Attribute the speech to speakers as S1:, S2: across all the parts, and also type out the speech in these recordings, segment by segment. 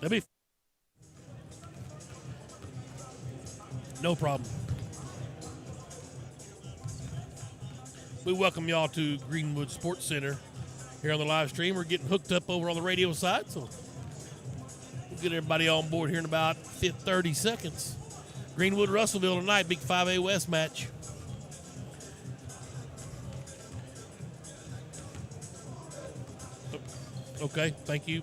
S1: That'd be no problem. We welcome y'all to Greenwood Sports Center here on the live stream. We're getting hooked up over on the radio side, so we'll get everybody on board here in about 30 seconds. Greenwood, Russellville tonight, big 5A West match. Okay, thank you.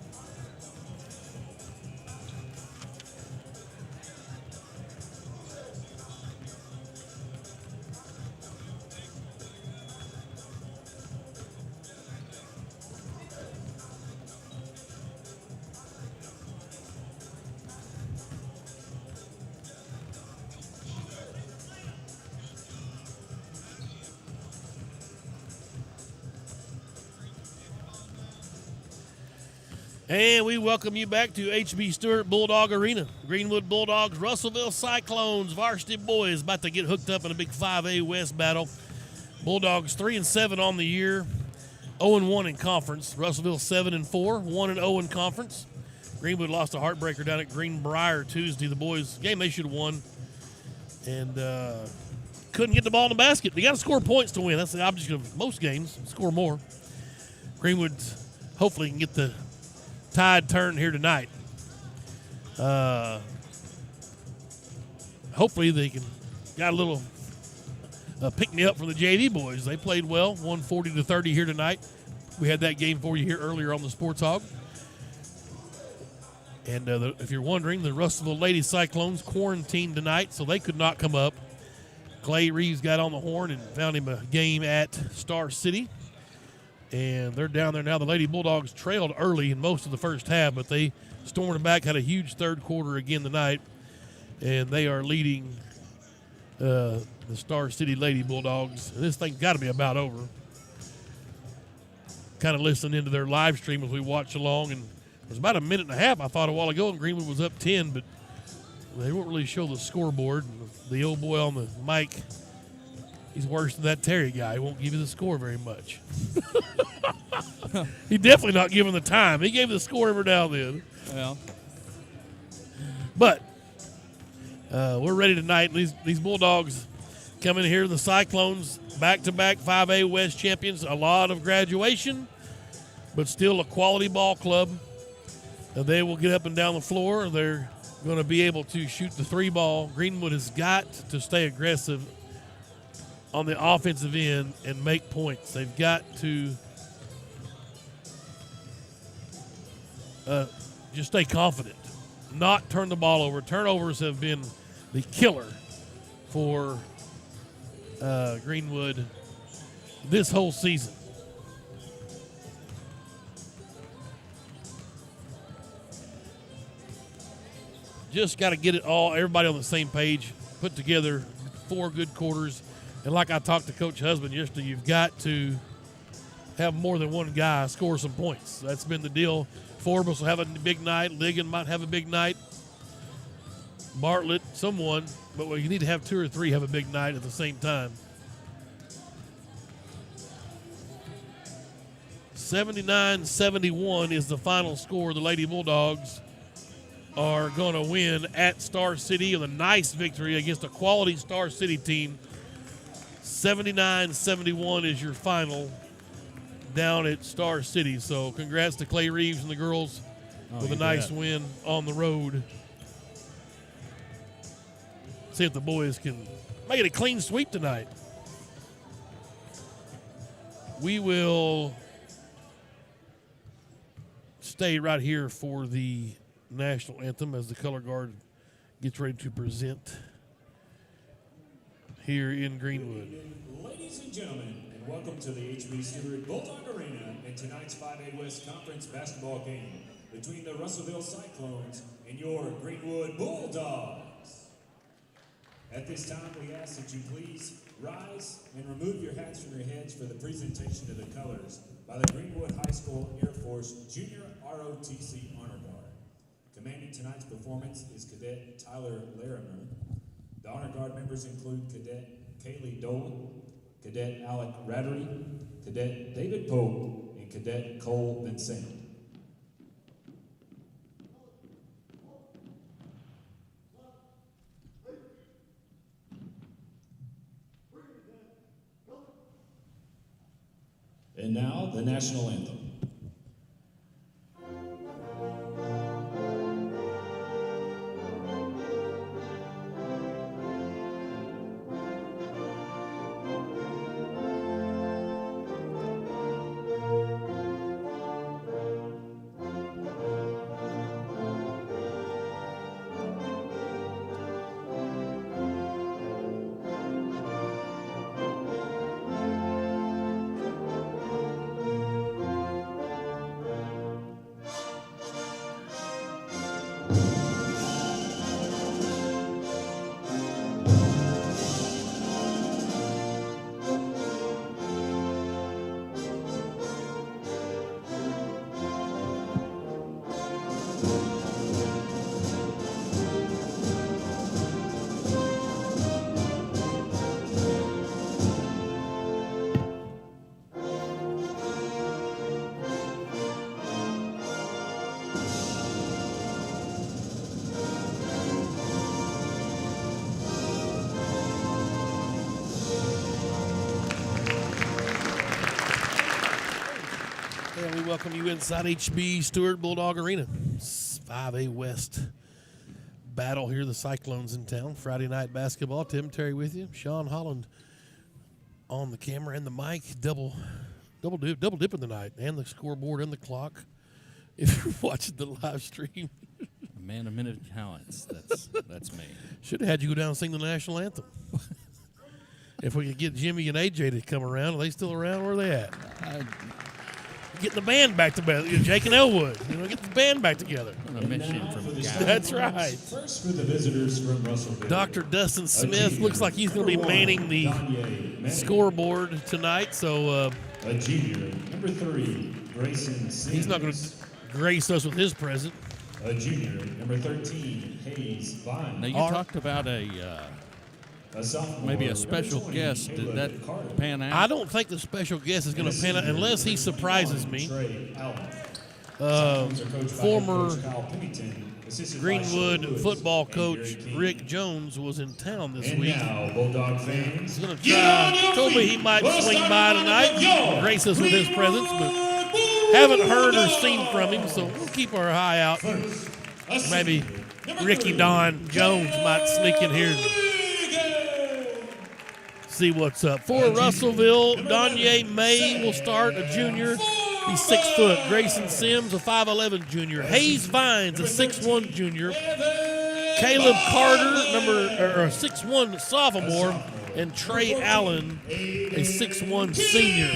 S1: And we welcome you back to H.B. Stewart Bulldog Arena. Greenwood Bulldogs, Russellville Cyclones, Varsity Boys about to get hooked up in a big 5A West battle. Bulldogs 3-7 on the year, 0-1 in conference. Russellville 7-4, 1-0 in conference. Greenwood lost a heartbreaker down at Greenbrier Tuesday. The boys game they should have won, and couldn't get the ball in the basket. They got to score points to win. That's the object of most games. Score more. Greenwood hopefully can get the tide turned here tonight. Hopefully they can got a little pick me up from the JV boys. They played well, 140-30 here tonight. We had that game for you here earlier on the Sports Hog. And if you're wondering, the Russellville Lady Cyclones quarantined tonight, so they could not come up. Clay Reeves got on the horn and found him a game at Star City. And they're down there now. The Lady Bulldogs trailed early in most of the first half, but they stormed them back, had a huge third quarter again tonight. And they are leading the Star City Lady Bulldogs. And this thing's got to be about over. Kind of listening into their live stream as we watch along. And it was about a minute and a half, I thought, a while ago, and Greenwood was up 10, but they won't really show the scoreboard. The old boy on the mic, he's worse than that Terry guy. He won't give you the score very much. He definitely not giving the time. He gave the score every now and then.
S2: Well.
S1: But we're ready tonight. These Bulldogs coming here, the Cyclones, back-to-back 5A West champions. A lot of graduation, but still a quality ball club. And they will get up and down the floor. They're going to be able to shoot the three ball. Greenwood has got to stay aggressive on the offensive end and make points. They've got to just stay confident, not turn the ball over. Turnovers have been the killer for Greenwood this whole season. Just got to get it all, everybody on the same page, put together 4 good quarters. And like I talked to Coach Husband yesterday, you've got to have more than one guy score some points. That's been the deal. Forbes will have a big night. Liggin might have a big night. Bartlett, someone. But you need to have 2 or 3 have a big night at the same time. 79-71 is the final score. The Lady Bulldogs are going to win at Star City with a nice victory against a quality Star City team. 79-71 is your final down at Star City. So congrats to Clay Reeves and the girls with a nice win on the road. See if the boys can make it a clean sweep tonight. We will stay right here for the national anthem as the color guard gets ready to present here in Greenwood.
S3: Ladies and gentlemen, and welcome to the H.B. Stewart Bulldog Arena in tonight's 5A West Conference basketball game between the Russellville Cyclones and your Greenwood Bulldogs. At this time, we ask that you please rise and remove your hats from your heads for the presentation of the colors by the Greenwood High School Air Force Junior ROTC Honor Guard. Commanding tonight's performance is Cadet Tyler Larimer. The Honor Guard members include Cadet Kaylee Dolan, Cadet Alec Rattery, Cadet David Pope, and Cadet Cole Vincent. And now, the national anthem.
S1: And we welcome you inside HB Stewart Bulldog Arena. It's 5A West battle here. The Cyclones in town. Friday night basketball. Tim Terry with you. Sean Holland on the camera and the mic. Double dipping tonight. And the scoreboard and the clock. If you're watching the live stream.
S2: A man of many talents. That's me.
S1: Should have had you go down and sing the national anthem. If we could get Jimmy and AJ to come around. Are they still around? Where are they at? Getting the band back together. Jake and Elwood. Get the band back together.
S2: A mission from God.
S1: That's right.
S3: First for the visitors from Russellville.
S1: Dr. Dustin Smith looks like he's going to be manning the scoreboard tonight. So
S3: a junior, number 3, Grayson Sims.
S1: he's not going to grace us with his present.
S3: A junior, number 13, Hayes Vine.
S2: Now, you talked about maybe a special guest. Did that pan out?
S1: I don't think the special guest is going to pan out unless he surprises me. Former Greenwood football coach Rick Jones was in town this week.
S3: Bulldog fans.
S1: He's going to try. Told me he might swing by tonight, grace us with his presence, but haven't heard or seen from him, so we'll keep our eye out. Maybe Ricky Don Jones might sneak in here and see what's up. For Russellville, Donye May will start, a junior. He's 6 foot. Grayson Sims, a 5'11 junior. Hayes Vines, a 6'1 junior. Caleb Carter, a 6'1 sophomore. And Trey Allen, a 6'1 senior.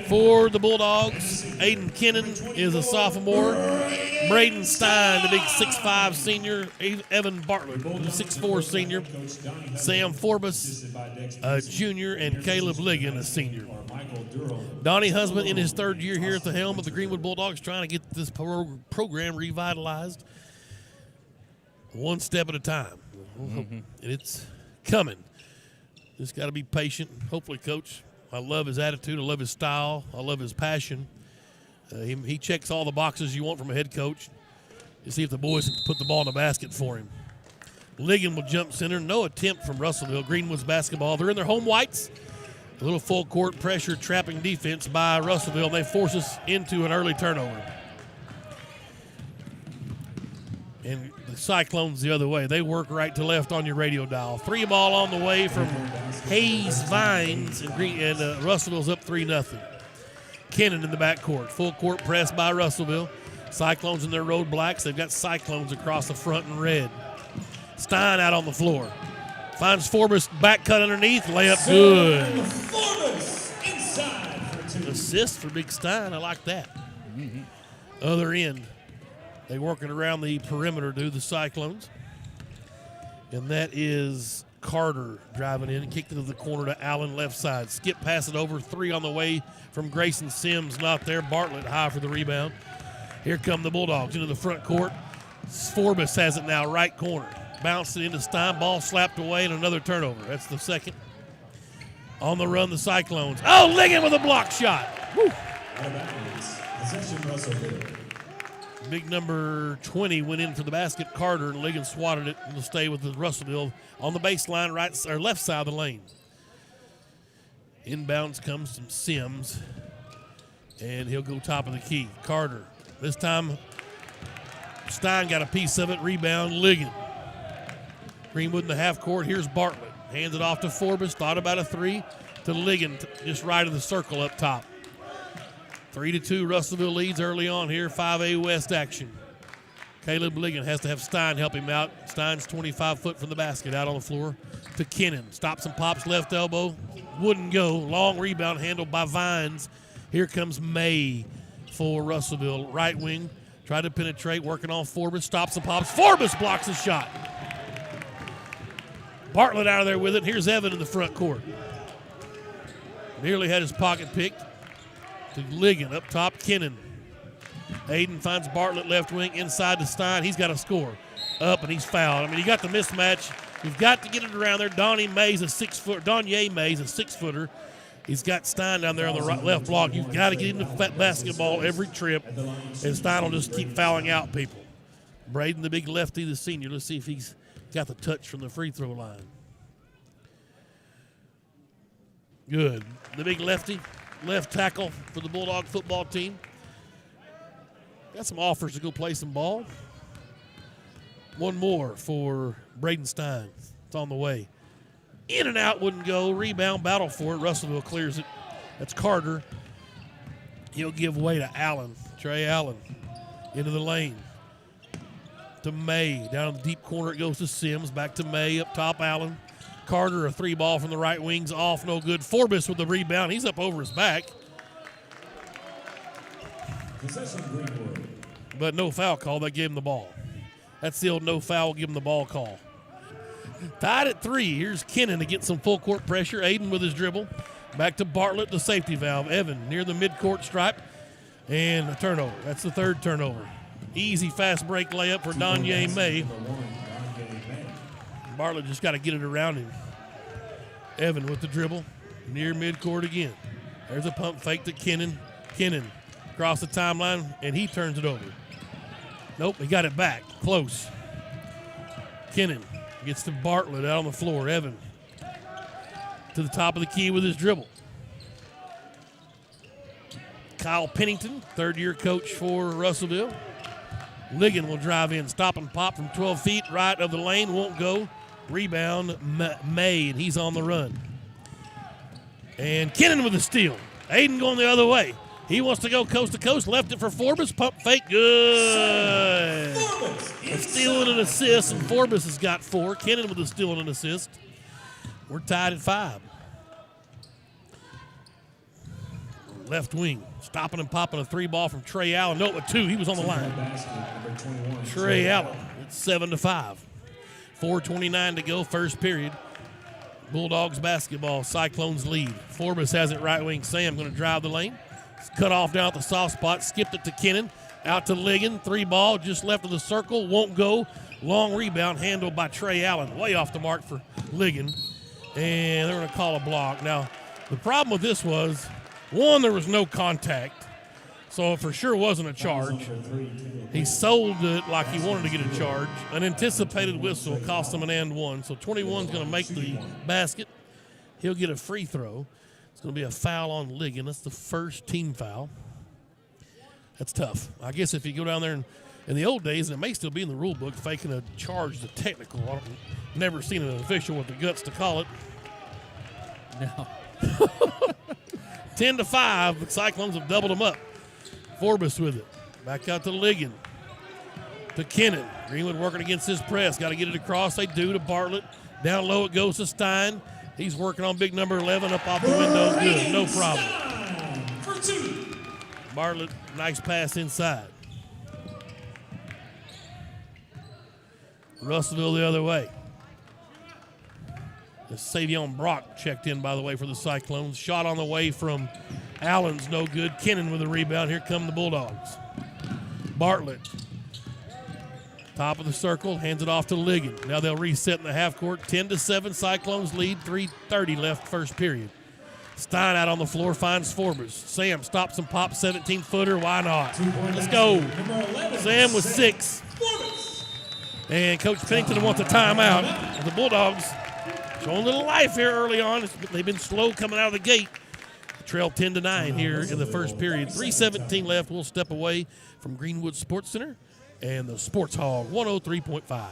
S1: For the Bulldogs, Aiden Kennan is a sophomore. Braden Stein, the big 6'5 senior. Evan Bartlett, the 6'4 senior. Sam Forbes, a junior. And Caleb Liggin, a senior. Donnie Husband in his 3rd year here at the helm of the Greenwood Bulldogs, trying to get this program revitalized one step at a time. It's coming. Just got to be patient. Hopefully, Coach, I love his attitude. I love his style. I love his passion. He checks all the boxes you want from a head coach to see if the boys can put the ball in the basket for him. Liggin will jump center. No attempt from Russellville. Greenwood's basketball. They're in their home whites. A little full court pressure trapping defense by Russellville. And they force us into an early turnover. And the Cyclones the other way. They work right to left on your radio dial. 3 ball on the way from Hayes Vines, and Russellville's up 3-0. Kennan in the backcourt. Full court press by Russellville. Cyclones in their road blacks. They've got Cyclones across the front in red. Stein out on the floor. Finds Forbes, back cut underneath, layup good. Assist for Big Stein, I like that. Other end, they working around the perimeter, do the Cyclones. And that is Carter driving in, kicked into the corner to Allen left side. Skip pass it over, 3 on the way from Grayson Sims, not there. Bartlett high for the rebound. Here come the Bulldogs into the front court. Forbes has it now, right corner. Bounced it into Stein, ball slapped away, and another turnover. That's the second. On the run, the Cyclones. Oh, Liggin with a block shot. Woo. Big number 20 went in for the basket. Carter, and Liggin swatted it and will stay with the Russellville on the baseline, right or left side of the lane. Inbounds comes from Sims, and he'll go top of the key. Carter. This time, Stein got a piece of it. Rebound, Liggin. Greenwood in the half court. Here's Bartlett. Hands it off to Forbes. Thought about a three to Liggin, just right of the circle up top. 3-2, Russellville leads early on here. 5A West action. Caleb Liggin has to have Stein help him out. Stein's 25 foot from the basket, out on the floor to Kennan. Stops and pops left elbow. Wouldn't go. Long rebound handled by Vines. Here comes May for Russellville. Right wing. Tried to penetrate, working on Forbes. Stops and pops. Forbes blocks the shot. Bartlett out of there with it. Here's Evan in the front court. Nearly had his pocket picked. To Liggin up top. Kennan. Aiden finds Bartlett left wing inside to Stein. He's got to score. Up and he's fouled. I mean, you got the mismatch. You've got to get it around there. Donye Mays, a 6-footer. He's got Stein down there on the right, left block. You've got to get into basketball every trip, and Stein will just keep fouling out people. Braden, the big lefty, the senior. Let's see if he's got the touch from the free throw line. Good. The big lefty, left tackle for the Bulldog football team. Got some offers to go play some ball. One more for Braden Stein. It's on the way. In and out, wouldn't go. Rebound, battle for it. Russellville clears it. That's Carter. He'll give way to Allen. Trey Allen into the lane. To May. Down in the deep corner it goes to Sims. Back to May. Up top, Allen. Carter, a three ball from the right wing's off. No good. Forbes with the rebound. He's up over his back.
S3: Possession Greenwood.
S1: But no foul call. They gave him the ball. That's the old no foul. Give him the ball call. Tied at 3. Here's Kennan to get some full court pressure. Aiden with his dribble. Back to Bartlett, the safety valve. Evan near the midcourt stripe. And a turnover. That's the third turnover. Easy fast break layup for Donye May. Bartlett just got to get it around him. Evan with the dribble. Near midcourt again. There's a pump fake to Kennan. Kennan across the timeline, and he turns it over. Nope, he got it back. Close. Kennan gets to Bartlett out on the floor. Evan to the top of the key with his dribble. Kyle Pennington, third-year coach for Russellville. Liggin will drive in, stop and pop from 12 feet, right of the lane, won't go. Rebound, May, and he's on the run. And Kennan with the steal. Aiden going the other way. He wants to go coast to coast, left it for Forbes, pump fake, good. A steal and an assist, and Forbes has got 4. Kennan with a steal and an assist. We're tied at 5. Left wing, stopping and popping a 3-ball from Trey Allen. No, a 2, he was on the line. Trey Allen, it's 7-5. 4:29 to go, first period. Bulldogs basketball, Cyclones lead. Forbes has it right wing. Sam going to drive the lane. Cut off down at the soft spot, skipped it to Kennan. Out to Liggin, 3-ball, just left of the circle, won't go. Long rebound handled by Trey Allen, way off the mark for Liggin. And they're going to call a block. Now, the problem with this was, one, there was no contact, so it for sure wasn't a charge. He sold it like he wanted to get a charge. An anticipated whistle cost him an and one, so 21's going to make the basket. He'll get a free throw. It's going to be a foul on Liggin. That's the first team foul. That's tough. I guess if you go down there and in the old days, and it may still be in the rule book, faking a charge to technical. I've never seen an official with the guts to call it.
S2: No.
S1: 10-5, the Cyclones have doubled them up. Forbes with it. Back out to Liggin. To Kennan. Greenwood working against his press. Got to get it across. They do to Bartlett. Down low it goes to Stein. He's working on big number 11 up off the window. Good, no problem. Bartlett, nice pass inside. Russellville the other way. Savion Brock checked in, by the way, for the Cyclones. Shot on the way from Allen's no good. Kennan with a rebound. Here come the Bulldogs. Bartlett. Top of the circle. Hands it off to Liggin. Now they'll reset in the half court. 10-7. Cyclones lead. 3:30 left first period. Stein out on the floor. Finds Forbes. Sam stops and pops. 17-footer. Why not? Let's go. Sam with 6. And Coach Pennington wants a timeout. The Bulldogs Showing a little life here early on. They've been slow coming out of the gate. Trail 10-9 here in the first period. 3:17 left. We'll step away from Greenwood Sports Center and the Sports Hog 103.5.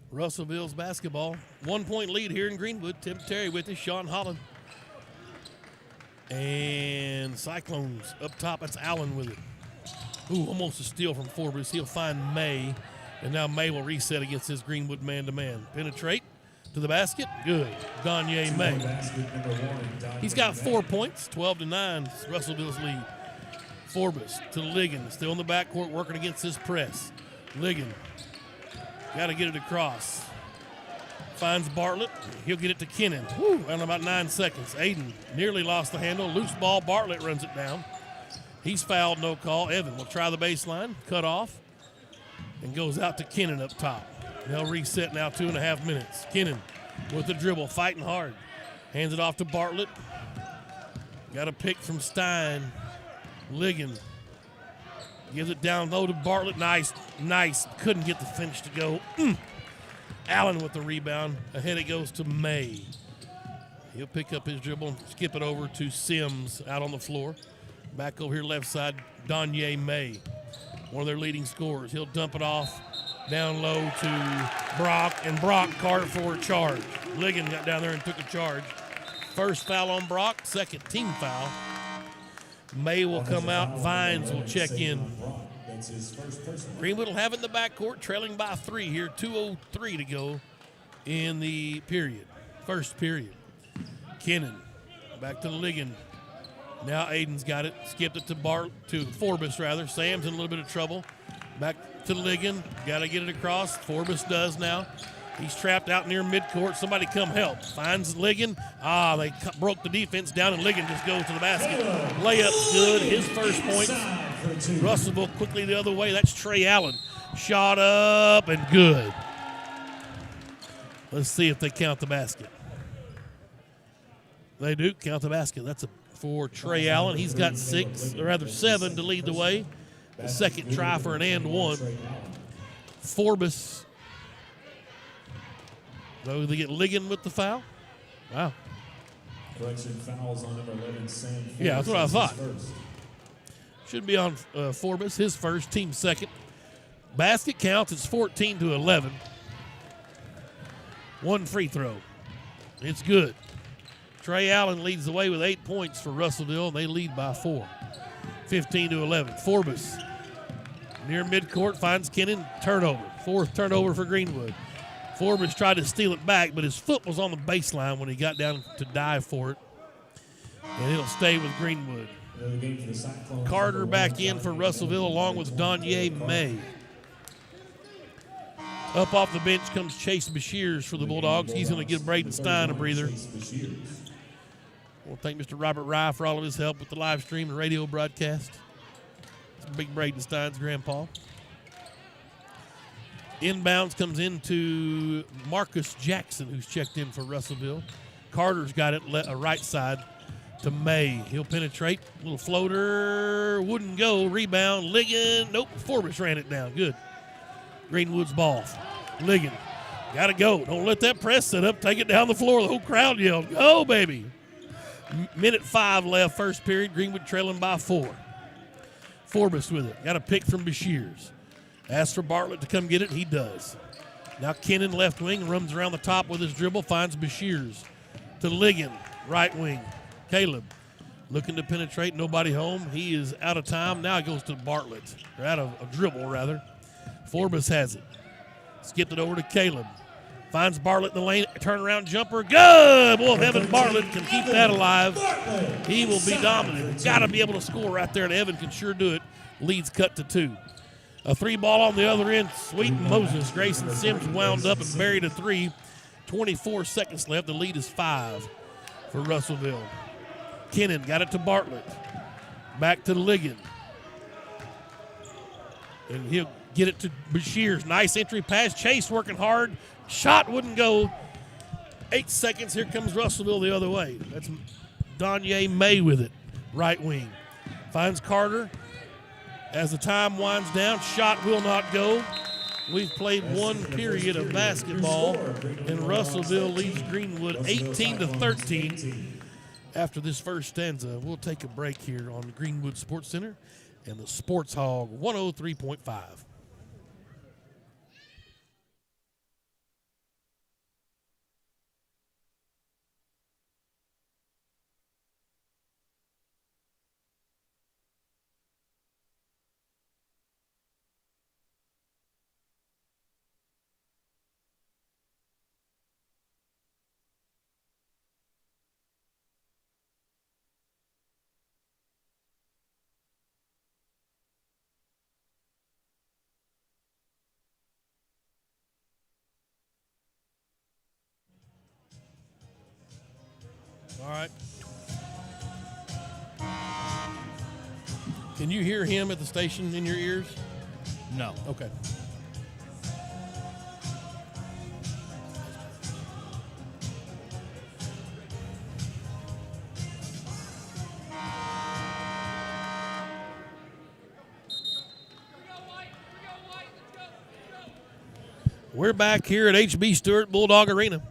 S1: Russellville's basketball. 1 point lead here in Greenwood. Tim Terry with us, Sean Holland. And Cyclones up top. That's Allen with it. Ooh, almost a steal from Forbes. He'll find May. And now May will reset against his Greenwood man-to-man. Penetrate to the basket. Good. Donye May. He's got 4 points. 12-9. Russellville's lead. Forbes to Liggin. Still in the backcourt working against his press. Liggin. Got to get it across. Finds Bartlett. He'll get it to Kennan. Woo, in about 9 seconds. Aiden nearly lost the handle. Loose ball. Bartlett runs it down. He's fouled, no call. Evan will try the baseline. Cut off. And goes out to Kennan up top. They'll reset now 2.5 minutes. Kennan with the dribble. Fighting hard. Hands it off to Bartlett. Got a pick from Stein. Liggin. Gives it down low to Bartlett. Nice. Couldn't get the finish to go. Allen with the rebound. Ahead it goes to May. He'll pick up his dribble and skip it over to Sims out on the floor. Back over here left side, Donye May, one of their leading scorers. He'll dump it off down low to Brock, and Brock carded for a charge. Liggin got down there and took a charge. First foul on Brock, second team foul. May will come out. Vines will check in. Greenwood will have it in the backcourt, trailing by 3 here. 2:03 to go in the period. First period. Kennan back to Liggin. Now Aiden's got it. Skipped it to Forbes rather. Sam's in a little bit of trouble. Back to Liggin. Got to get it across. Forbes does now. He's trapped out near midcourt. Somebody come help. Finds Liggin. They broke the defense down, and Liggin just goes to the basket. Layup's good. His first point. Russellville quickly the other way. That's Trey Allen. Shot up and good. Let's see if they count the basket. They do count the basket. That's for Trey Allen. He's got 7 to lead the way. The second try for an and one. Forbes. So they get Liggin with the foul. Wow.
S3: Correction, fouls on number 11, Sam.
S1: Yeah, that's what I thought. Should be on Forbes, his first, team second. Basket counts, it's 14-11. One free throw. It's good. Trey Allen leads the way with 8 points for Russellville, and they lead by 4. 15-11. Forbes near midcourt finds Kennan. Turnover. Fourth turnover for Greenwood. Forbes tried to steal it back, but his foot was on the baseline when he got down to dive for it. And it'll stay with Greenwood. Carter back in for Russellville along with Donye May. Up off the bench comes Chase Bashirs for the Bulldogs. He's going to give Braden Stein a breather. We'll thank Mr. Robert Rye for all of his help with the live stream and radio broadcast. It's Big Braden Stein's grandpa. Inbounds comes into Marcus Jackson, who's checked in for Russellville. Carter's got it right side to May. He'll penetrate. Little floater. Wouldn't go. Rebound. Liggin. Nope. Forbes ran it down. Good. Greenwood's ball. Liggin. Got to go. Don't let that press set up. Take it down the floor. The whole crowd yelled, "Go, baby." Minute 5 left, first period. Greenwood trailing by 4. Forbes with it. Got a pick from Bashirs. Asks for Bartlett to come get it. He does. Now Kennan, left wing, runs around the top with his dribble, finds Bashirs. To Liggin, right wing. Caleb looking to penetrate. Nobody home. He is out of time. Now it goes to Bartlett. Or out of a dribble, rather. Forbes has it. Skipped it over to Caleb. Finds Bartlett in the lane. Turnaround jumper. Good! Boy, if Evan Bartlett can keep that alive, he will be dominant. Got to be able to score right there, and Evan can sure do it. Leads cut to 2. A 3-ball on the other end. Sweet Moses. Grayson Sims wound up and buried a 3. 24 seconds left. The lead is 5 for Russellville. Kennan got it to Bartlett. Back to Liggin. And he'll get it to Bashirs. Nice entry pass. Chase working hard. Shot wouldn't go. 8 seconds. Here comes Russellville the other way. That's Donye May with it. Right wing. Finds Carter. As the time winds down, shot will not go. We've played one period of basketball, and Russellville leads Greenwood 18-13. After this first stanza, we'll take a break here on the Greenwood Sports Center and the Sports Hog 103.5. All right. Can you hear him at the station in your ears?
S2: No.
S1: Okay. We're back here at HB Stewart Bulldog Arena.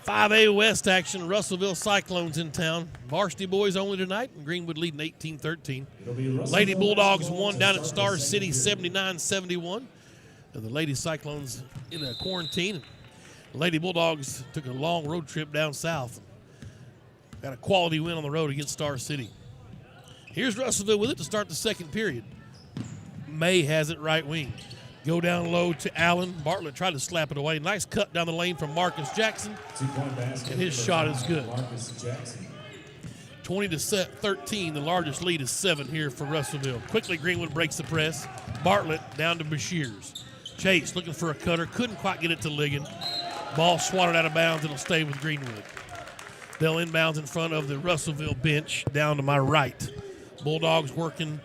S1: 5A West action. Russellville Cyclones in town. Varsity Boys only tonight. And Greenwood leading 18-13. Lady Bulldogs won down at Star City 79-71. And the Lady Cyclones in a quarantine. Lady Bulldogs took a long road trip down south. Got a quality win on the road against Star City. Here's Russellville with it to start the second period. May has it right wing. Go down low to Allen. Bartlett tried to slap it away. Nice cut down the lane from Marcus Jackson. And his shot is good. 20-13. The largest lead is 7 here for Russellville. Quickly, Greenwood breaks the press. Bartlett down to Bashirs. Chase looking for a cutter. Couldn't quite get it to Liggin. Ball swatted out of bounds. It'll stay with Greenwood. They'll inbounds in front of the Russellville bench down to my right. Bulldogs working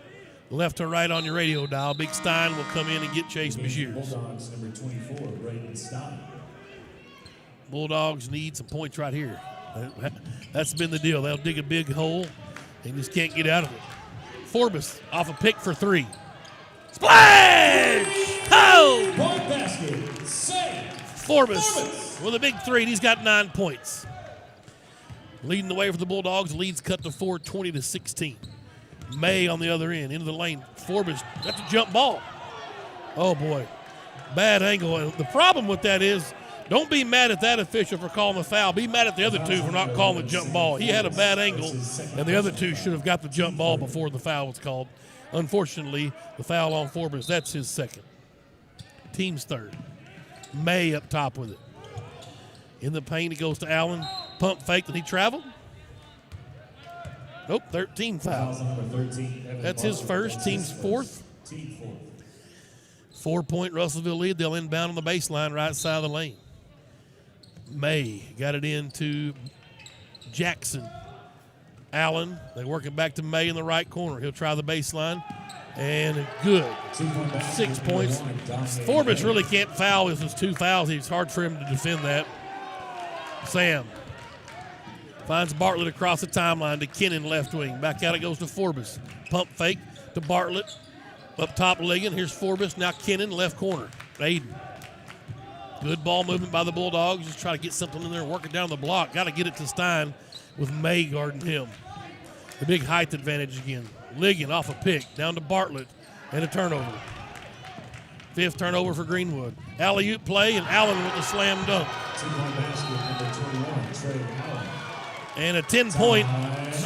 S1: left to right on your radio dial. Big Stein will come in and get Chase Bashirs.
S3: Bulldogs number 24, Brayton Stein.
S1: Bulldogs need some points right here. That's been the deal. They'll dig a big hole and just can't get out of it. Forbes off a pick for 3. Splash! Oh!
S3: Point basket, save.
S1: Forbes with a big 3, and he's got 9 points. Leading the way for the Bulldogs. Leads cut to 4, 20-16. May on the other end, into the lane. Forbes got the jump ball. Oh, boy. Bad angle. And the problem with that is, don't be mad at that official for calling the foul. Be mad at the other 2 for not calling the jump ball. He had a bad angle, and the other 2 should have got the jump ball before the foul was called. Unfortunately, the foul on Forbes, that's his second. Team's third. May up top with it. In the paint, it goes to Allen. Pump fake, and he traveled. Nope, 13 foul. That's his first, team's fourth. 4-point Russellville lead. They'll inbound on the baseline right side of the lane. May got it into Jackson. Allen, they work it back to May in the right corner. He'll try the baseline, and good. 6 points. Forbes really can't foul with his 2 fouls. It's hard for him to defend that. Sam finds Bartlett across the timeline to Kennan left wing. Back out it goes to Forbes. Pump fake to Bartlett. Up top Liggin. Here's Forbes. Now Kennan left corner. Aiden. Good ball movement by the Bulldogs. Just try to get something in there, work it down the block. Got to get it to Stein with May guarding him. The big height advantage again. Liggin off a pick. Down to Bartlett. And a turnover. 5th turnover for Greenwood. Alley-oop play, and Allen with the slam dunk. And a 10-point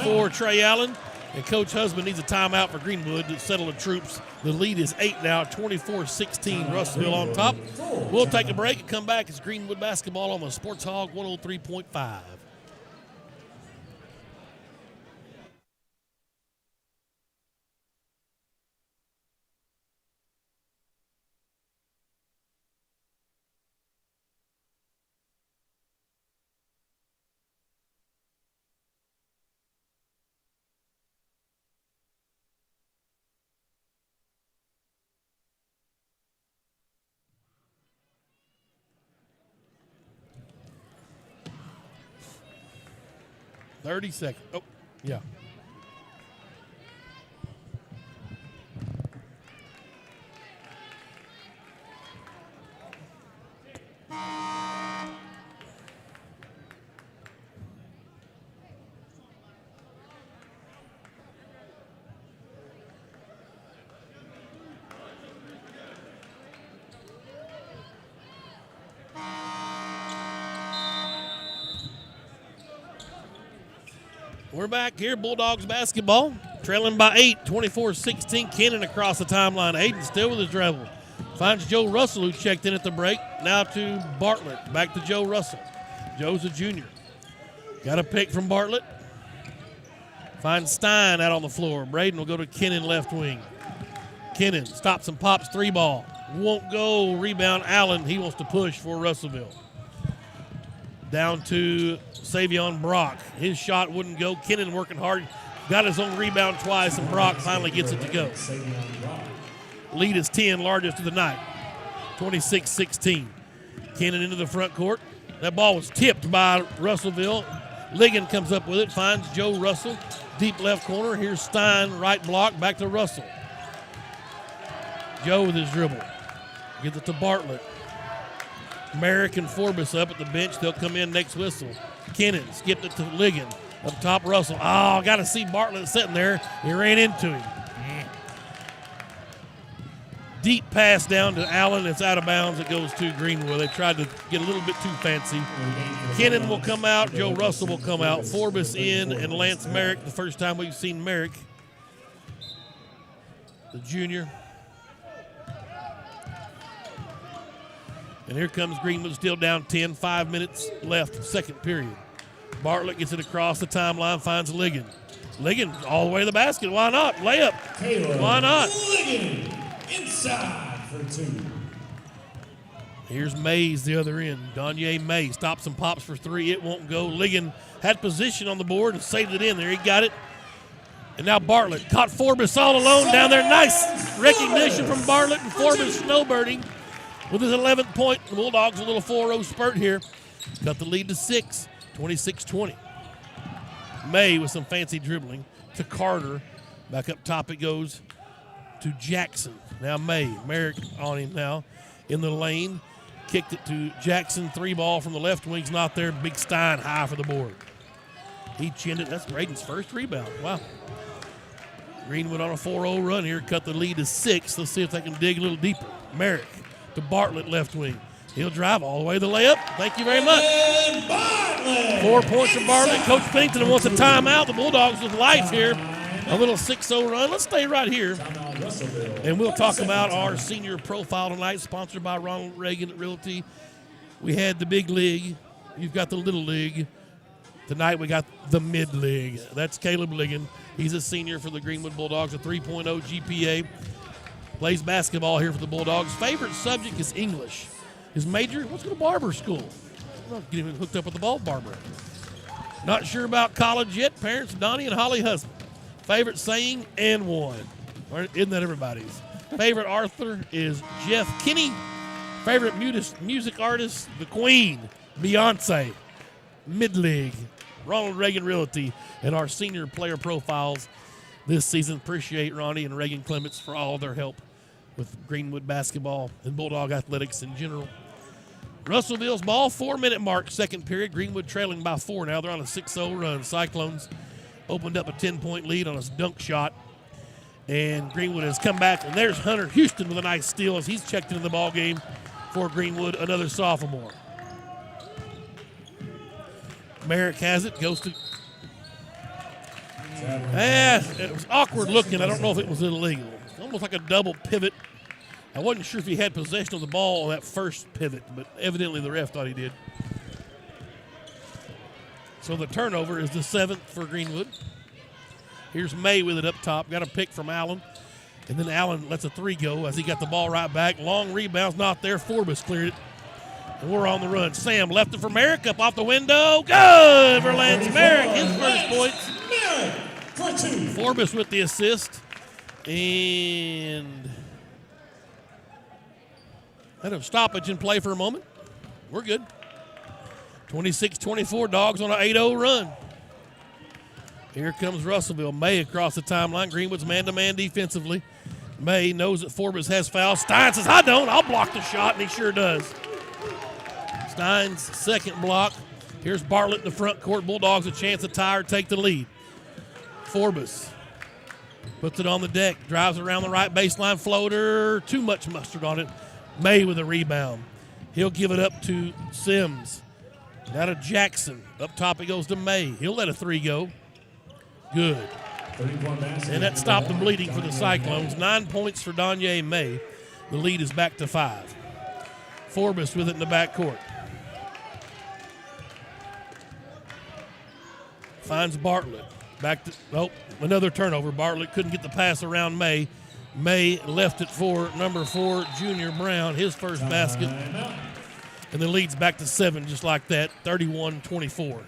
S1: for Trey Allen. And Coach Husband needs a timeout for Greenwood to settle the troops. The lead is 8 now, 24-16, Russellville on top. We'll take a break and come back. It's Greenwood basketball on the Sports Hog 103.5. 30 seconds. Oh, yeah. We're back here, Bulldogs basketball, trailing by 8, 24-16. Kennan across the timeline. Hayden still with his dribble. Finds Joe Russell, who checked in at the break. Now to Bartlett. Back to Joe Russell. Joe's a junior. Got a pick from Bartlett. Finds Stein out on the floor. Braden will go to Kennan left wing. Kennan stops and pops 3-ball. Won't go. Rebound Allen. He wants to push for Russellville. Down to Savion Brock. His shot wouldn't go. Kennan working hard. Got his own rebound twice, and Brock finally gets it to go. Lead is 10, largest of the night. 26-16. Kennan into the front court. That ball was tipped by Russellville. Liggin comes up with it, finds Joe Russell. Deep left corner. Here's Stein, right block, back to Russell. Joe with his dribble. Gives it to Bartlett. Merrick and Forbes up at the bench. They'll come in next whistle. Kennan skipped it to Liggin. Up top, Russell. Oh, got to see Bartlett sitting there. He ran into him. Deep pass down to Allen. It's out of bounds. It goes to Greenwood. They tried to get a little bit too fancy. Kennan will come out. Joe Russell will come out. Forbes in and Lance Merrick. The first time we've seen Merrick, the junior. And here comes Greenwood, still down 10, 5 minutes left, second period. Bartlett gets it across the timeline, finds Liggin. Liggin all the way to the basket. Why not? Layup.
S3: Taylor
S1: Why not?
S3: Liggin inside for 2.
S1: Here's Mays the other end. Danye May stops and pops for 3. It won't go. Liggin had position on the board and saved it in there. He got it. And now Bartlett caught Forbes all alone down there. Nice recognition from Bartlett, and Forbes snowbirding with his 11th point. The Bulldogs a little 4-0 spurt here. Got the lead to 6, 26-20. May with some fancy dribbling to Carter. Back up top it goes to Jackson. Now May. Merrick on him now in the lane. Kicked it to Jackson. 3-ball from the left wing's not there. Big Stein high for the board. He chinned it. That's Braden's first rebound. Wow. Greenwood on a 4-0 run here. Cut the lead to 6. Let's see if they can dig a little deeper. Merrick to Bartlett left wing. He'll drive all the way to the layup. Thank you very much. 4 points from Bartlett. Coach Pennington wants a timeout. The Bulldogs with life here. A little 6-0 run. Let's stay right here. And we'll talk about our senior profile tonight, sponsored by Ronald Reagan Realty. We had the big league. You've got the little league. Tonight we got the mid-league. That's Caleb Liggin. He's a senior for the Greenwood Bulldogs, a 3.0 GPA. Plays basketball here for the Bulldogs. Favorite subject is English. His major, let's go to barber school. Get him hooked up with the ball barber. Not sure about college yet. Parents, Donnie and Holly husband. Favorite saying, and one. Isn't that everybody's? Favorite author is Jeff Kinney. Favorite music artist, the Queen, Beyonce. Mid-league, Ronald Reagan Realty, and our senior player profiles this season. Appreciate Ronnie and Reagan Clements for all their help with Greenwood basketball and Bulldog athletics in general. Russellville's ball, 4-minute mark, second period. Greenwood trailing by 4 now. They're on a 6-0 run. Cyclones opened up a 10-point lead on a dunk shot. And Greenwood has come back. And there's Hunter Houston with a nice steal as he's checked into the ball game for Greenwood, another sophomore. Merrick has it, goes to. It was awkward looking. I don't know if it was illegal. It's almost like a double pivot. I wasn't sure if he had possession of the ball on that first pivot, but evidently the ref thought he did. So the turnover is the 7th for Greenwood. Here's May with it up top. Got a pick from Allen. And then Allen lets a 3 go as he got the ball right back. Long rebound's not there. Forbes cleared it. And we're on the run. Sam left it for Merrick, up off the window. Good for Lance Merrick. His first points.
S3: For 2.
S1: Forbes with the assist. And let him stoppage and play for a moment. We're good. 26-24, Dogs on an 8-0 run. Here comes Russellville. May across the timeline. Greenwood's man-to-man defensively. May knows that Forbes has foul. Stein says, I don't. I'll block the shot, and he sure does. Stein's second block. Here's Bartlett in the front court. Bulldogs a chance to tie or take the lead. Forbes puts it on the deck. Drives around the right baseline floater. Too much mustard on it. May with a rebound. He'll give it up to Sims. Now to Jackson. Up top it goes to May. He'll let a three go. Good. And that stopped the bleeding for the Cyclones. 9 points for Danye May. The lead is back to 5. Forbes with it in the backcourt. Finds Bartlett. Back to, another turnover. Bartlett couldn't get the pass around May. May left it for number 4, Junior Brown, his first basket. And the lead's back to 7 just like that, 31-24.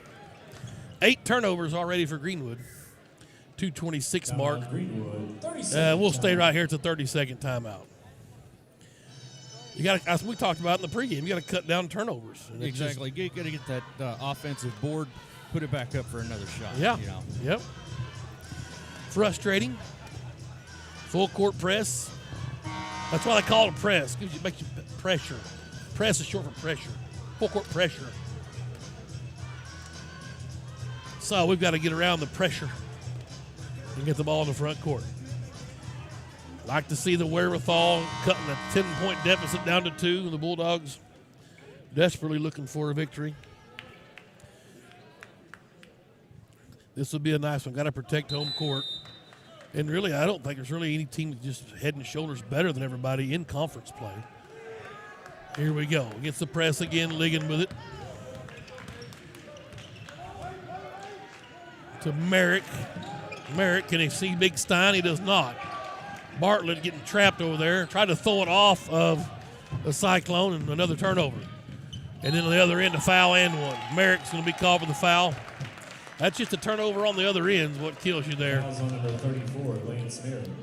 S1: 8 turnovers already for Greenwood. 2:26 mark. We'll stay right here at the 30-second timeout. You got, as we talked about in the pregame, you got to cut down turnovers.
S2: Exactly. You got to get that offensive board, put it back up for another shot.
S1: Yeah.
S2: You know?
S1: Yep. Frustrating. Full court press. That's why they call it a press. Makes you pressure. Press is short for pressure. Full court pressure. So we've got to get around the pressure and get the ball in the front court. Like to see the wherewithal, cutting a 10-point deficit down to 2. The Bulldogs desperately looking for a victory. This will be a nice one. Got to protect home court. And really, I don't think there's really any team that's just head and shoulders better than everybody in conference play. Here we go. Against the press again, Liggin with it. To Merrick. Merrick, can he see Big Stein? He does not. Bartlett getting trapped over there. Tried to throw it off of the Cyclone and another turnover. And then on the other end, a foul and one. Merrick's going to be called for the foul. That's just a turnover on the other end is what kills you there.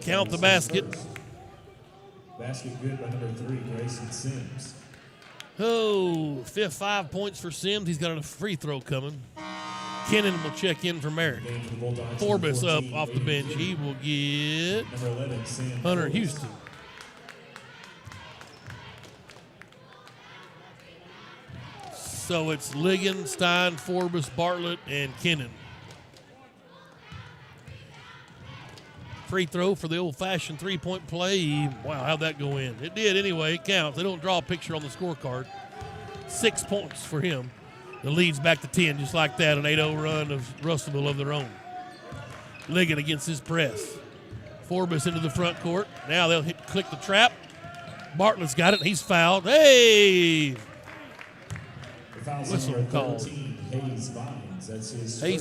S1: Count the basket.
S3: Basket good by number 3, Grayson Sims.
S1: Oh, 5 points for Sims. He's got a free throw coming. Kennan will check in for Merrick. Forbes up off the bench. He will get Hunter Houston. So it's Liggin, Stein, Forbes, Bartlett, and Kennan. Free throw for the old-fashioned three-point play. Wow, how'd that go in? It did anyway. It counts. They don't draw a picture on the scorecard. 6 points for him. The lead's back to 10, just like that, an 8-0 run of Russellville of their own. Liggin against his press. Forbes into the front court. Now they'll click the trap. Bartlett's got it. He's fouled. Hey! Whistle called. Hayes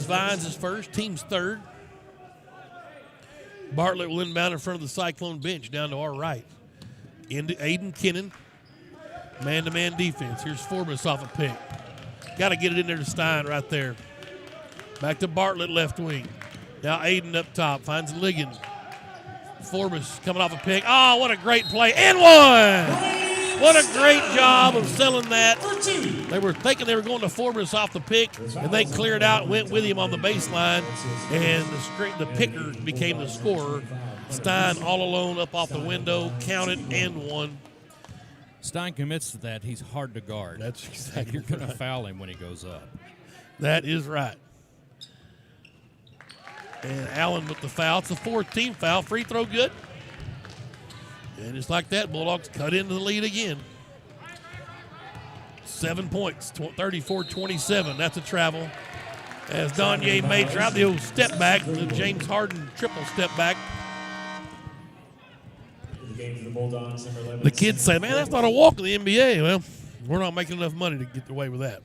S1: Vines is first. Team's third. Bartlett will inbound in front of the Cyclone bench down to our right. Into Aiden Kennan. Man-to-man defense. Here's Forbes off a pick. Got to get it in there to Stein right there. Back to Bartlett left wing. Now Aiden up top. Finds Liggin. Forbes coming off a pick. Oh, what a great play. And one! What a great job of selling that. They were thinking they were going to Forbes off the pick, and they cleared out and went with him on the baseline, and the picker became the scorer. Stein all alone up off the window, counted and one.
S2: Stein commits to that. He's hard to guard.
S1: That's exactly
S2: You're going
S1: right.
S2: to foul him when he goes up.
S1: That is right. And Allen with the foul. It's the 4th team foul. Free throw good. And just like that, Bulldogs cut into the lead again. 7 points, 34-27. That's a travel. As Danye May tried the old step back, the James Harden triple step back. The kids say, man, that's not a walk in the NBA. Well, we're not making enough money to get away with that.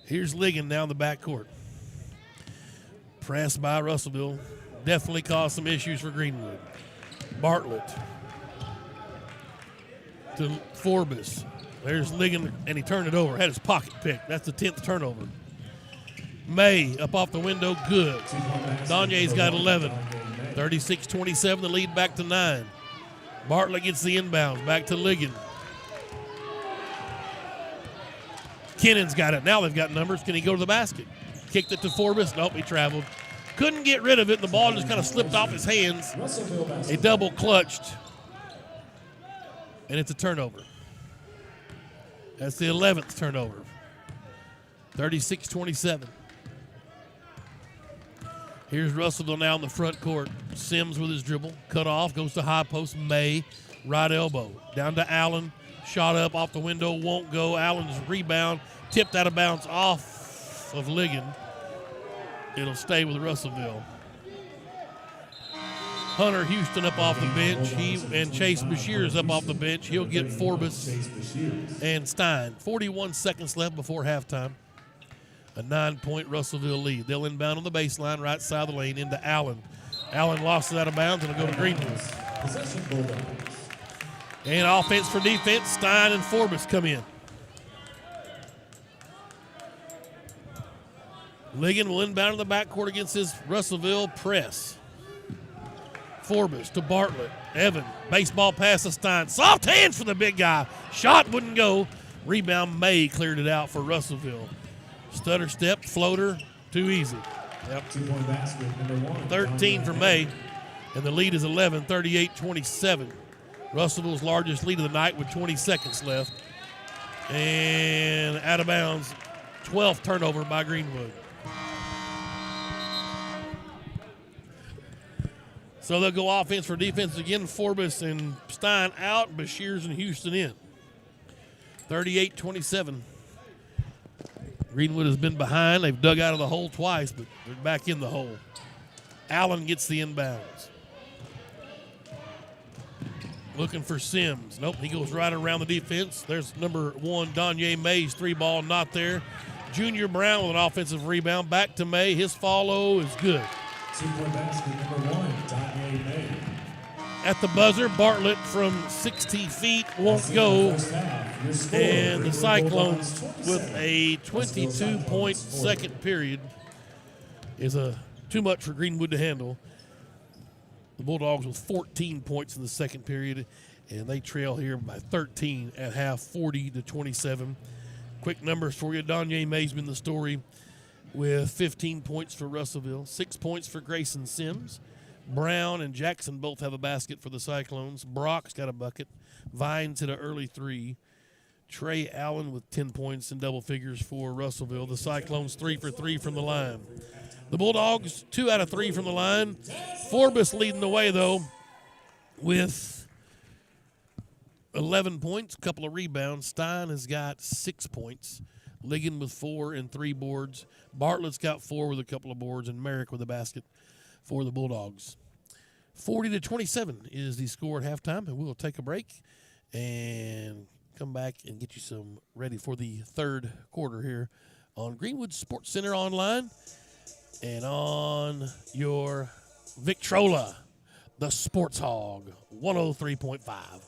S1: Here's Liggin down the backcourt. Pressed by Russellville. Definitely caused some issues for Greenwood. Bartlett to Forbes. There's Liggin, and he turned it over. Had his pocket picked. That's the 10th turnover. May up off the window, good. Danye's got 11. 36-27, the lead back to 9. Bartlett gets the inbound, back to Liggin. Kennan's got it. Now they've got numbers. Can he go to the basket? Kicked it to Forbes. Nope, he traveled. Couldn't get rid of it. The ball just kind of slipped off his hands. He double clutched. And it's a turnover. That's the 11th turnover. 36-27. Here's Russellville now in the front court. Sims with his dribble. Cut off. Goes to high post. May. Right elbow. Down to Allen. Shot up off the window. Won't go. Allen's rebound. Tipped out of bounds off of Liggin. It'll stay with Russellville. Hunter Houston up off the bench. And Chase Bashir is up off the bench. He'll get Forbes and Stein. 41 seconds left before halftime. A 9-point Russellville lead. They'll inbound on the baseline, right side of the lane, into Allen. Allen lost it out of bounds, and it'll go to Greenwood. And offense for defense, Stein and Forbes come in. Liggin will inbound in the backcourt against his Russellville press. Forbes to Bartlett. Evan, baseball pass to Stein. Soft hands for the big guy. Shot wouldn't go. Rebound, May cleared it out for Russellville. Stutter step, floater, too easy. Yep.
S3: 2-point basket, number 1.
S1: 13 for May, and the lead is 11, 38-27. Russellville's largest lead of the night with 20 seconds left. And out of bounds, 12th turnover by Greenwood. So they'll go offense for defense again. Forbes and Stein out, Bashir's and Houston in. 38-27. Greenwood has been behind. They've dug out of the hole twice, but they're back in the hole. Allen gets the inbounds. Looking for Sims. Nope, he goes right around the defense. There's number 1, Donye May's 3-ball, not there. Junior Brown with an offensive rebound. Back to May. His follow is good.
S3: 2-point basket, number 1, Donye May.
S1: At the buzzer, Bartlett from 60 feet won't go. And the Cyclones with a 22-point second period is too much for Greenwood to handle. The Bulldogs with 14 points in the second period, and they trail here by 13 at half, 40-27. Quick numbers for you. Donye May's been the story with 15 points for Russellville, 6 points for Grayson Sims. Brown and Jackson both have a basket for the Cyclones. Brock's got a bucket. Vines hit an early 3. Trey Allen with 10 points in double figures for Russellville. The Cyclones 3 for 3 from the line. The Bulldogs 2 out of 3 from the line. Forbes leading the way, though, with 11 points, a couple of rebounds. Stein has got 6 points. Liggin with 4 and 3 boards. Bartlett's got 4 with a couple of boards, and Merrick with a basket for the Bulldogs. 40-27 is the score at halftime, and we'll take a break and come back and get you some ready for the third quarter here on Greenwood Sports Center online and on your Victrola, the Sports Hog, 103.5.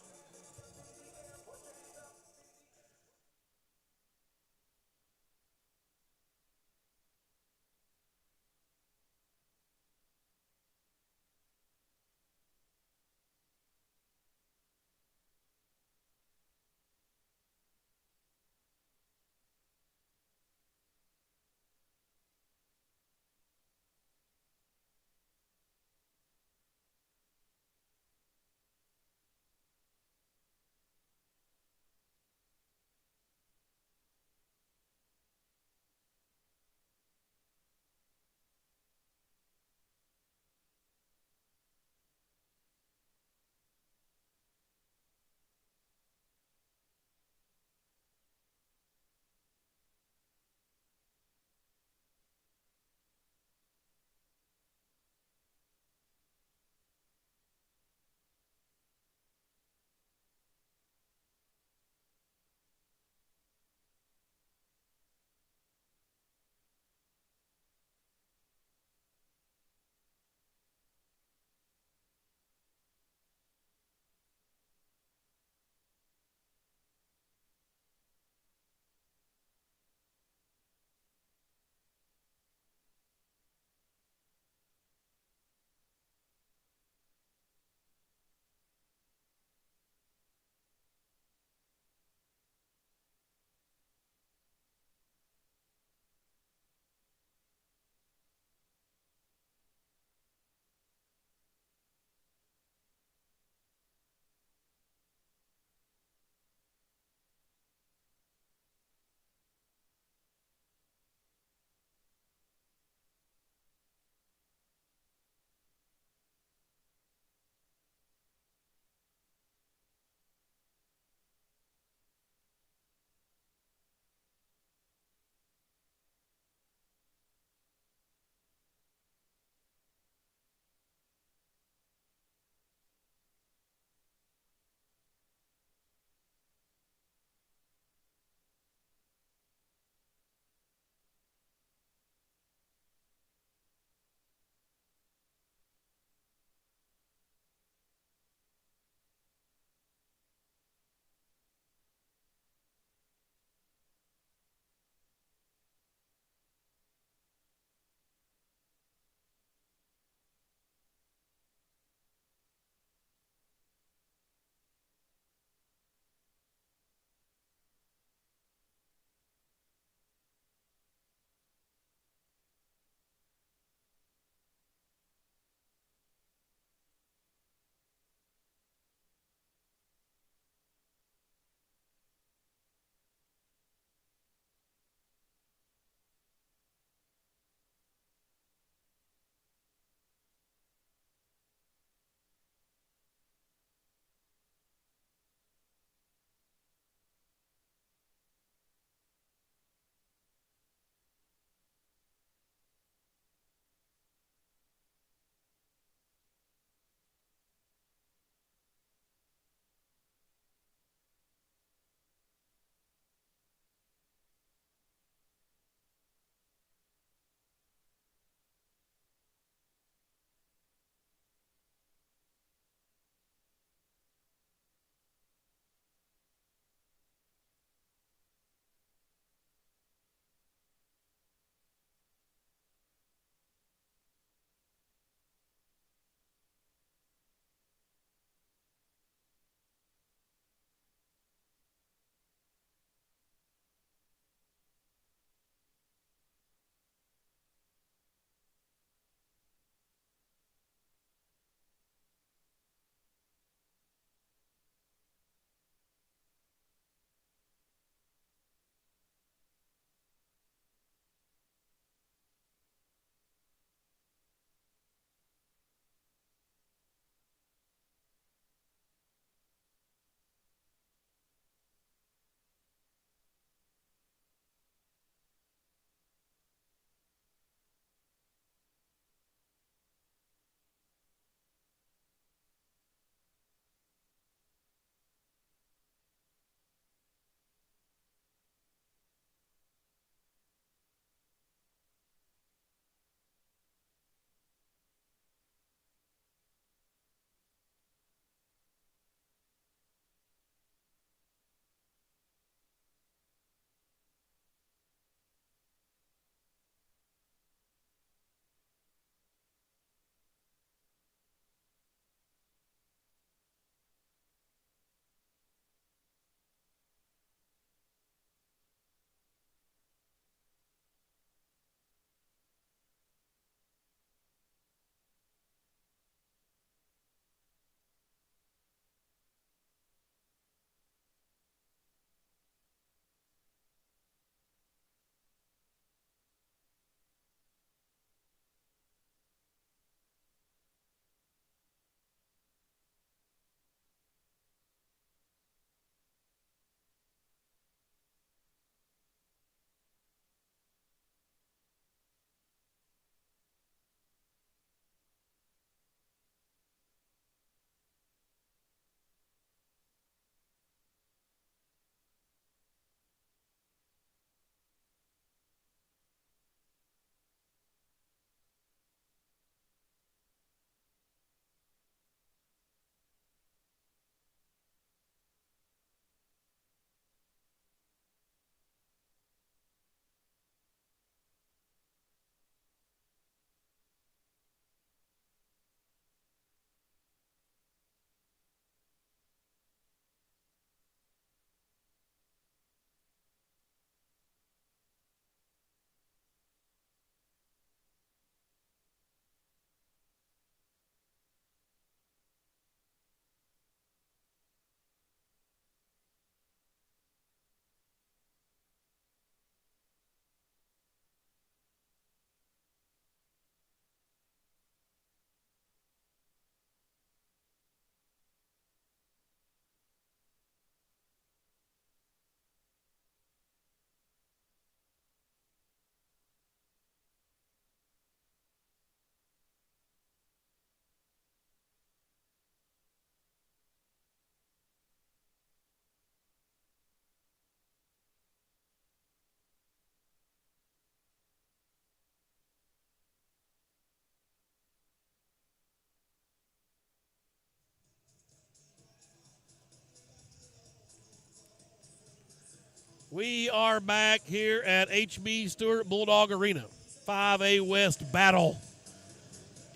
S1: We are back here at HB Stewart Bulldog Arena. 5A West battle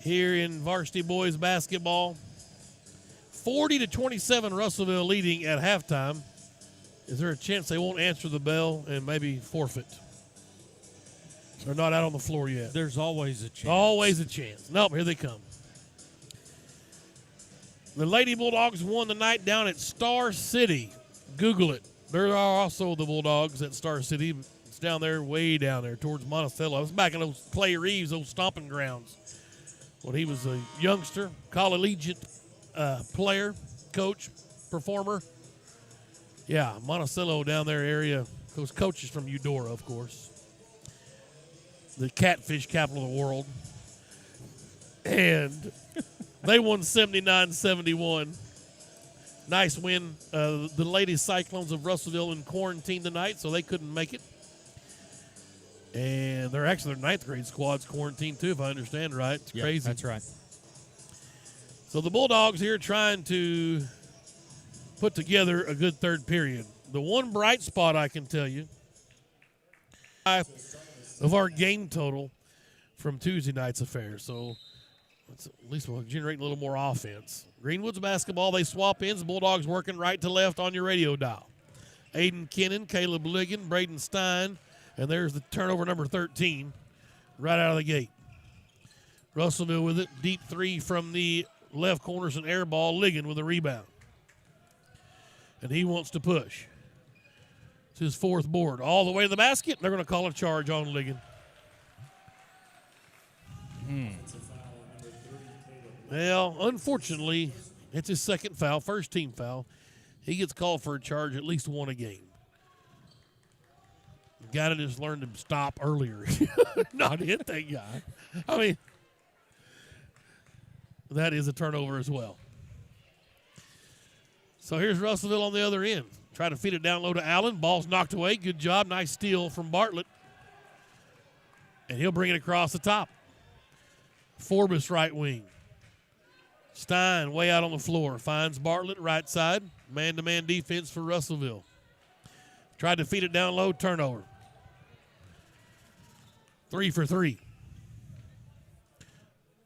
S1: here in Varsity Boys basketball. 40-27 Russellville leading at halftime. Is there a chance they won't answer the bell and maybe forfeit? They're not out on the floor yet.
S2: There's always a chance.
S1: Always a chance. Nope, here they come. The Lady Bulldogs won the night down at Star City. Google it. There are also the Bulldogs at Star City. It's down there, way down there, towards Monticello. It's back in those Clay Reeves, those stomping grounds. When he was a youngster, collegiate player, coach, performer. Yeah, Monticello down there area. Those coaches from Eudora, of course. The catfish capital of the world. And they won 79-71. Nice win. The Lady Cyclones of Russellville in quarantine tonight, so they couldn't make it. And they're actually their ninth grade squad's quarantined too, if I understand right. It's crazy.
S2: That's right.
S1: So the Bulldogs here trying to put together a good third period. The one bright spot I can tell you of our game total from Tuesday night's affair. So at least we'll generate a little more offense. Greenwood's basketball, they swap ends. Bulldogs working right to left on your radio dial. Aiden Kennan, Caleb Liggin, Braden Stein, and there's the turnover number 13 right out of the gate. Russellville with it. Deep three from the left corners, an air ball. Liggin with a rebound. And he wants to push. It's his fourth board. All the way to the basket. They're going to call a charge on Liggin. Well, unfortunately, it's his second foul, first team foul. He gets called for a charge at least one a game. Got to just learn to stop earlier. Not hit that guy. I mean, that is a turnover as well. So here's Russellville on the other end. Try to feed it down low to Allen. Ball's knocked away. Good job. Nice steal from Bartlett. And he'll bring it across the top. Forbes right wing. Stein way out on the floor. Finds Bartlett right side. Man-to-man defense for Russellville. Tried to feed it down low. Turnover. 3 for 3.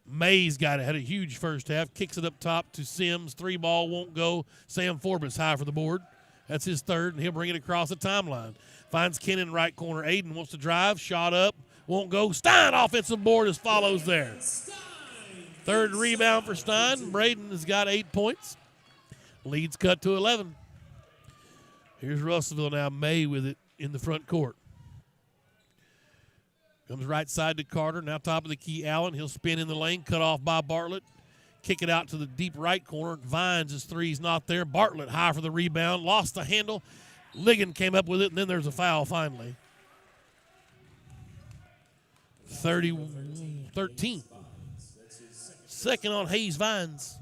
S1: Mays got it. Had a huge first half. Kicks it up top to Sims. 3 ball won't go. Sam Forbes high for the board. That's his third, and he'll bring it across the timeline. Finds Kennan right corner. Aiden wants to drive. Shot up. Won't go. Stein offensive board as follows there. Third rebound for Stein. Braden has got 8 points. Lead's cut to 11. Here's Russellville now. May with it in the front court. Comes right side to Carter. Now top of the key, Allen. He'll spin in the lane. Cut off by Bartlett. Kick it out to the deep right corner. Vines, his three's not there. Bartlett high for the rebound. Lost the handle. Liggin came up with it, and then there's a foul finally. 13. Second on Hayes Vines.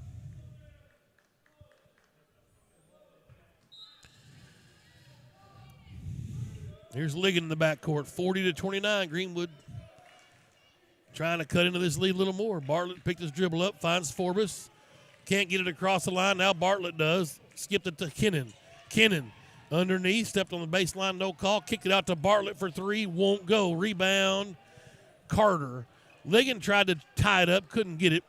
S1: Here's Liggin in the backcourt. 40-29, Greenwood. Trying to cut into this lead a little more. Bartlett picked his dribble up, finds Forbes. Can't get it across the line. Now Bartlett does. Skipped it to Kennan. Kennan underneath, stepped on the baseline, no call. Kicked it out to Bartlett for 3. Won't go. Rebound, Carter. Liggin tried to tie it up, couldn't get it.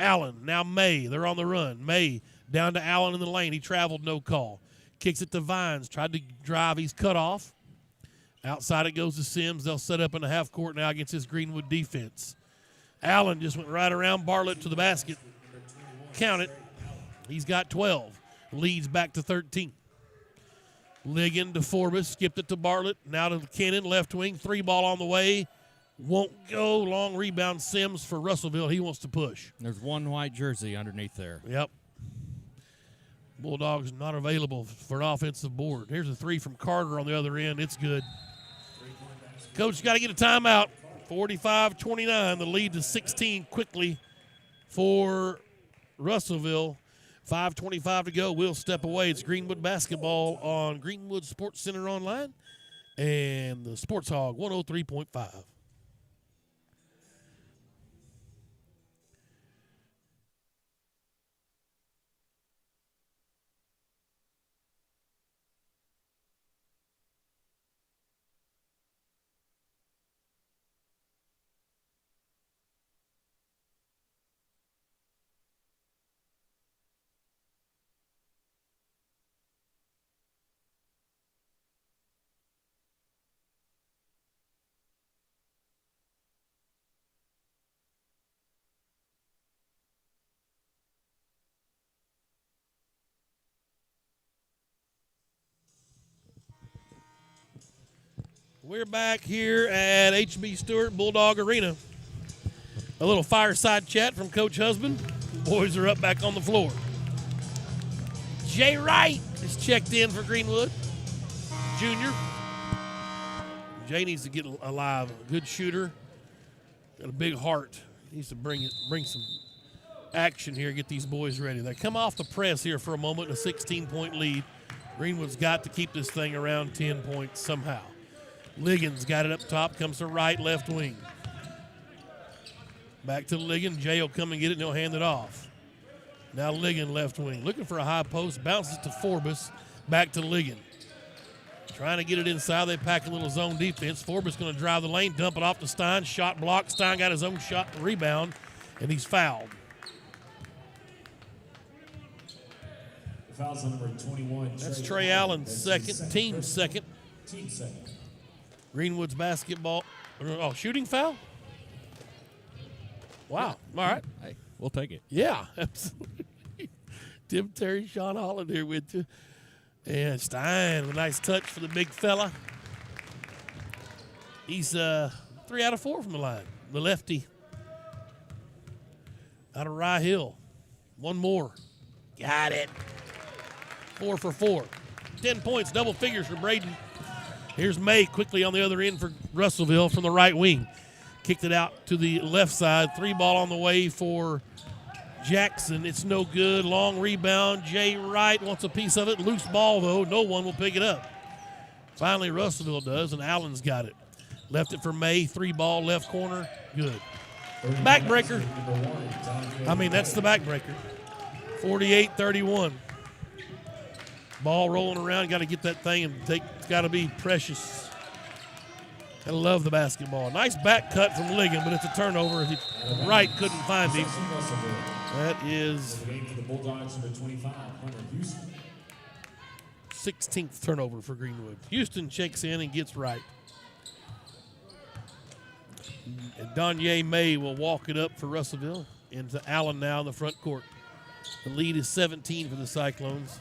S1: Allen, now May. They're on the run. May down to Allen in the lane. He traveled, no call. Kicks it to Vines. Tried to drive. He's cut off. Outside it goes to Sims. They'll set up in the half court now against this Greenwood defense. Allen just went right around Bartlett to the basket. Count it. He's got 12. Leads back to 13. Liggin to Forbes. Skipped it to Bartlett. Now to Kennan. Left wing. 3 ball on the way. Won't go. Long rebound. Sims for Russellville. He wants to push.
S2: There's one white jersey underneath there.
S1: Yep. Bulldogs not available for an offensive board. Here's a 3 from Carter on the other end. It's good. Coach got to get a timeout. 45-29. The lead to 16 quickly for Russellville. 5:25 to go. We'll step away. It's Greenwood basketball on Greenwood Sports Center Online and the Sports Hog 103.5. We're back here at HB Stewart Bulldog Arena. A little fireside chat from Coach Husband. Boys are up back on the floor. Jay Wright is checked in for Greenwood. Junior. Jay needs to get alive. A good shooter. Got a big heart. Needs to bring some action here, get these boys ready. They come off the press here for a moment, a 16-point lead. Greenwood's got to keep this thing around 10 points somehow. Liggin's got it up top, comes to right, left wing. Back to Liggin. Jay will come and get it, and he'll hand it off. Now Liggin, left wing. Looking for a high post, bounces to Forbes, back to Liggin. Trying to get it inside. They pack a little zone defense. Forbes going to drive the lane, dump it off to Stein. Shot blocked. Stein got his own shot rebound, and he's fouled.
S3: Fouls on number 21.
S1: That's Trey Allen's second, team second.
S3: Team second.
S1: Greenwood's basketball. Oh, shooting foul? Wow. All right.
S2: Hey, we'll take it.
S1: Yeah, absolutely. Tim Terry, Sean Holland here with you. And Stein with a nice touch for the big fella. He's 3 out of 4 from the line. The lefty. Out of Rye Hill. One more. Got it. 4 for 4. 10 points, double figures for Braden. Here's May quickly on the other end for Russellville from the right wing. Kicked it out to the left side. 3 ball on the way for Jackson. It's no good. Long rebound. Jay Wright wants a piece of it. Loose ball, though. No one will pick it up. Finally, Russellville does, and Allen's got it. Left it for May. 3 ball, left corner. Good. Backbreaker. I mean, that's the backbreaker. 48-31. Ball rolling around. Got to get that thing and take. It's got to be precious. I love the basketball. Nice back cut from Liggin, but it's a turnover. Wright couldn't find him. That is
S3: The Bulldogs number 25, Hunter Houston.
S1: 16th turnover for Greenwood. Houston checks in and gets Wright. And Donye May will walk it up for Russellville. Into Allen now in the front court. The lead is 17 for the Cyclones.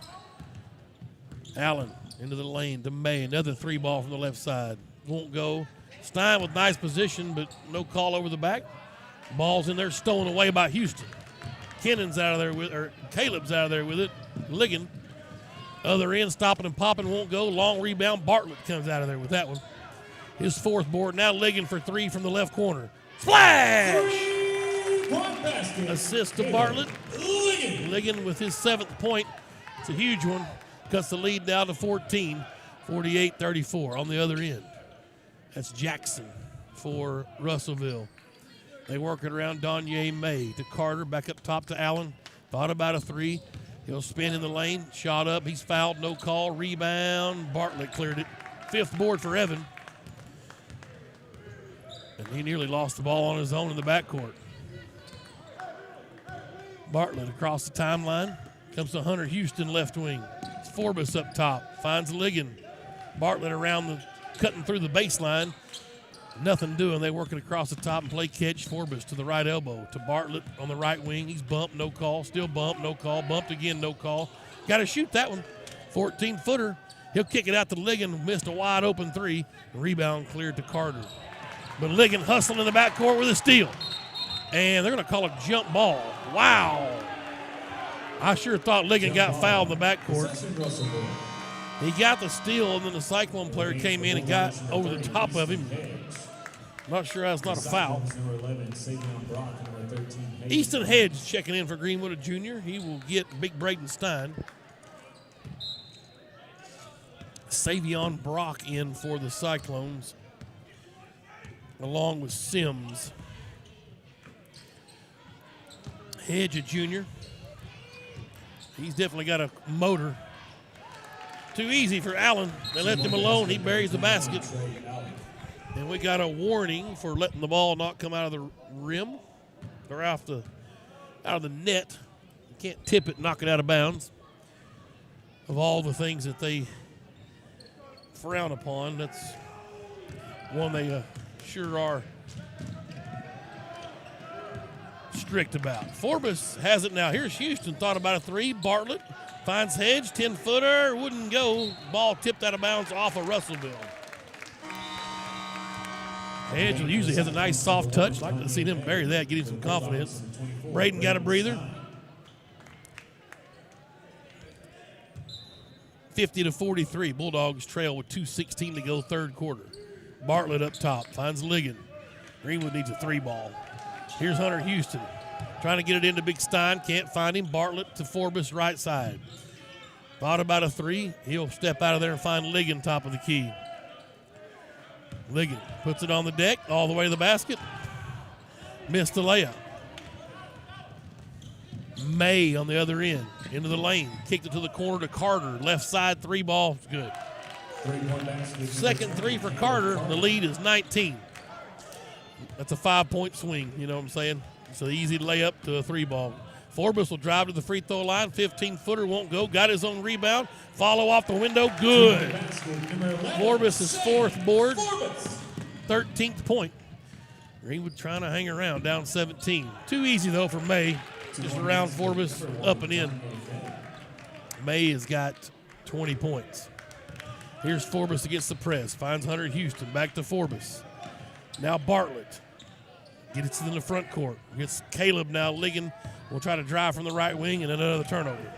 S1: Allen into the lane to May. Another 3 ball from the left side. Won't go. Stein with nice position, but no call over the back. Ball's in there, stolen away by Houston. Kennon's out of there with, or Caleb's out of there with it. Liggin. Other end, stopping and popping, won't go. Long rebound. Bartlett comes out of there with that one. His 4th board. Now Liggin for 3 from the left corner. Splash! Assist to Bartlett. Liggin with his 7th point. It's a huge one. Cuts the lead down to 14. 48-34 on the other end. That's Jackson for Russellville. They work it around Donye May to Carter. Back up top to Allen. Thought about a 3. He'll spin in the lane. Shot up. He's fouled. No call. Rebound. Bartlett cleared it. 5th board for Evan. And he nearly lost the ball on his own in the backcourt. Bartlett across the timeline. Comes to Hunter Houston, left wing. It's Forbes up top. Finds Liggin. Bartlett around cutting through the baseline. Nothing doing. They work it across the top and play catch. Forbes to the right elbow. To Bartlett on the right wing. He's bumped, no call. Still bumped, no call. Bumped again, no call. Got to shoot that one. 14-footer. He'll kick it out to Liggin. Missed a wide open 3. Rebound cleared to Carter. But Liggin hustling in the backcourt with a steal. And they're going to call a jump ball. Wow. I sure thought Liggin got fouled in the backcourt. He got the steal, and then the Cyclone player came in and got over the top of him. Not sure that's not a foul. Easton Hedge checking in for Greenwood, a junior. He will get Big Braden Stein. Savion Brock in for the Cyclones, along with Sims. Hedge, a junior. He's definitely got a motor. Too easy for Allen. They left him alone. He buries the basket. And we got a warning for letting the ball not come out of the rim or out of the net. You can't tip it and knock it out of bounds. Of all the things that they frown upon, that's one they sure are strict about. Forbes has it now. Here's Houston. Thought about a 3. Bartlett finds Hedge. 10-footer. Wouldn't go. Ball tipped out of bounds off of Russellville. Angela usually has a nice soft touch. Like to see him bury that, get him some confidence. Braden got a breather. 50-43. Bulldogs trail with 2:16 to go, third quarter. Bartlett up top, finds Liggin. Greenwood needs a 3-ball. Here's Hunter Houston. Trying to get it into Big Stein. Can't find him. Bartlett to Forbes, right side. Thought about a 3. He'll step out of there and find Liggin, top of the key. Liggin puts it on the deck, all the way to the basket. Missed the layup. May on the other end, into the lane. Kicked it to the corner to Carter. Left side 3-ball, good. Second 3 for Carter. The lead is 19. That's a 5-point swing, you know what I'm saying? It's an easy layup to a 3-ball. Forbes will drive to the free throw line. 15-footer won't go. Got his own rebound. Follow off the window. Good. Forbes' 4th board. 13th point. Greenwood trying to hang around, down 17. Too easy, though, for May. Just around Forbes, up and in. May has got 20 points. Here's Forbes against the press. Finds Hunter Houston. Back to Forbes. Now Bartlett. Gets it in the front court. Gets Caleb now. Liggin will try to drive from the right wing and another turnover.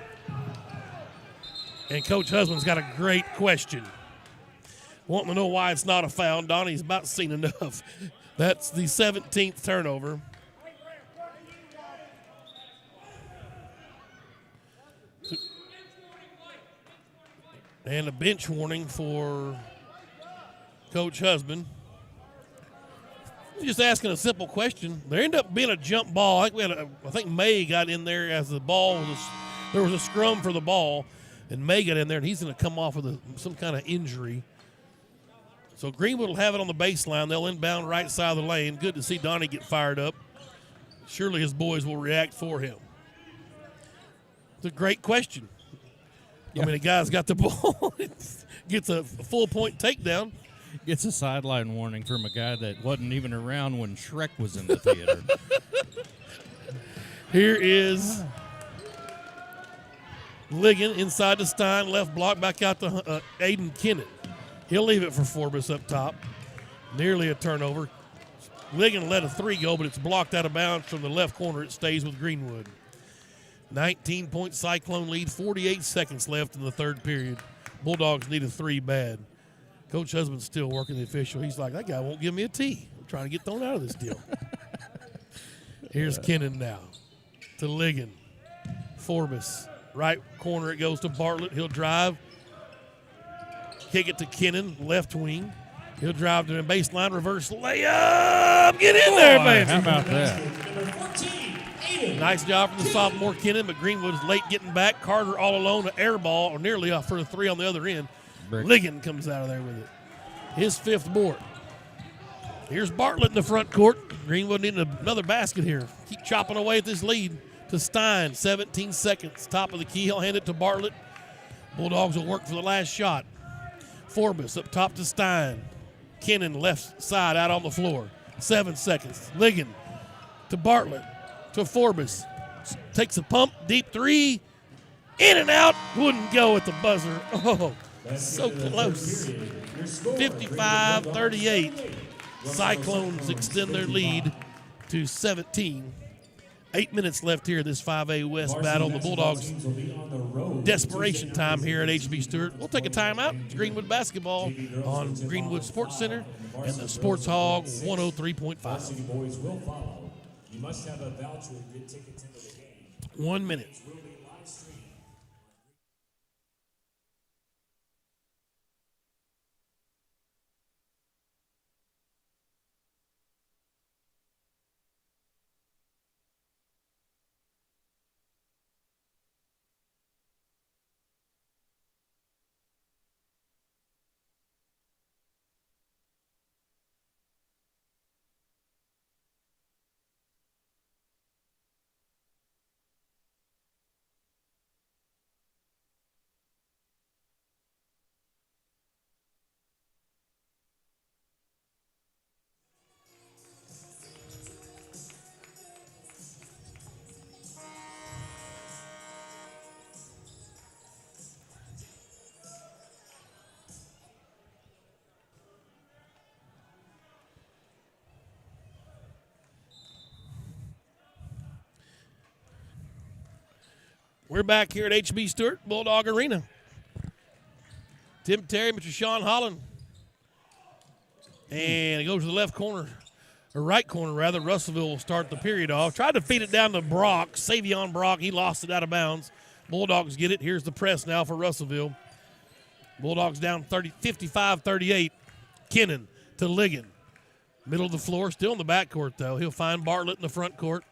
S1: And Coach Husband's got a great question. Wanting to know why it's not a foul. Donnie's about seen enough. That's the 17th turnover. And a bench warning for Coach Husband. Just asking a simple question. There ended up being a jump ball. I think May got in there as the ball was. There was a scrum for the ball, and May got in there, and he's going to come off with some kind of injury. So Greenwood will have it on the baseline. They'll inbound right side of the lane. Good to see Donnie get fired up. Surely his boys will react for him. It's a great question. Yeah. I mean, the guy's got the ball. Gets a full-point takedown.
S2: Gets a sideline warning from a guy that wasn't even around when Shrek was in the theater.
S1: Here is Liggin inside to Stein, left block, back out to Aiden Kennett. He'll leave it for Forbes up top. Nearly a turnover. Liggin let a 3 go, but it's blocked out of bounds from the left corner. It stays with Greenwood. 19-point Cyclone lead, 48 seconds left in the third period. Bulldogs need a 3 bad. Coach Husband's still working the official. He's like, that guy won't give me a T. I'm trying to get thrown out of this deal. Here's Kennan now to Liggin. Forbes. Right corner, it goes to Bartlett. He'll drive. Kick it to Kennan, left wing. He'll drive to the baseline, reverse layup. Get in there, baby.
S2: How about that?
S1: Nice job from the sophomore Kennan, but Greenwood is late getting back. Carter all alone, an air ball, or nearly for a 3 on the other end. Liggin comes out of there with it. His 5th board. Here's Bartlett in the front court. Greenwood needing another basket here. Keep chopping away at this lead to Stein. 17 seconds. Top of the key. He'll hand it to Bartlett. Bulldogs will work for the last shot. Forbes up top to Stein. Kennan left side out on the floor. 7 seconds. Liggin to Bartlett to Forbes. Takes a pump. Deep 3. In and out. Wouldn't go at the buzzer. Oh. So close. 55-38. Cyclones extend their lead to 17. 8 minutes left here in this 5A West battle. The Bulldogs, desperation time here at HB Stewart. We'll take a timeout. It's Greenwood basketball on Greenwood Sports Center and the Sports Hog 103.5.
S3: Varsity Boys will follow. You must have a voucher to get tickets into the game.
S1: 1 minute. We're back here at HB Stewart Bulldog Arena. Tim Terry, Mr. Sean Holland. And it goes to the left corner, or right corner, rather. Russellville will start the period off. Tried to feed it down to Brock, Savion Brock. He lost it out of bounds. Bulldogs get it. Here's the press now for Russellville. Bulldogs down 55-38. Kennan to Liggin. Middle of the floor, still in the backcourt, though. He'll find Bartlett in the front court.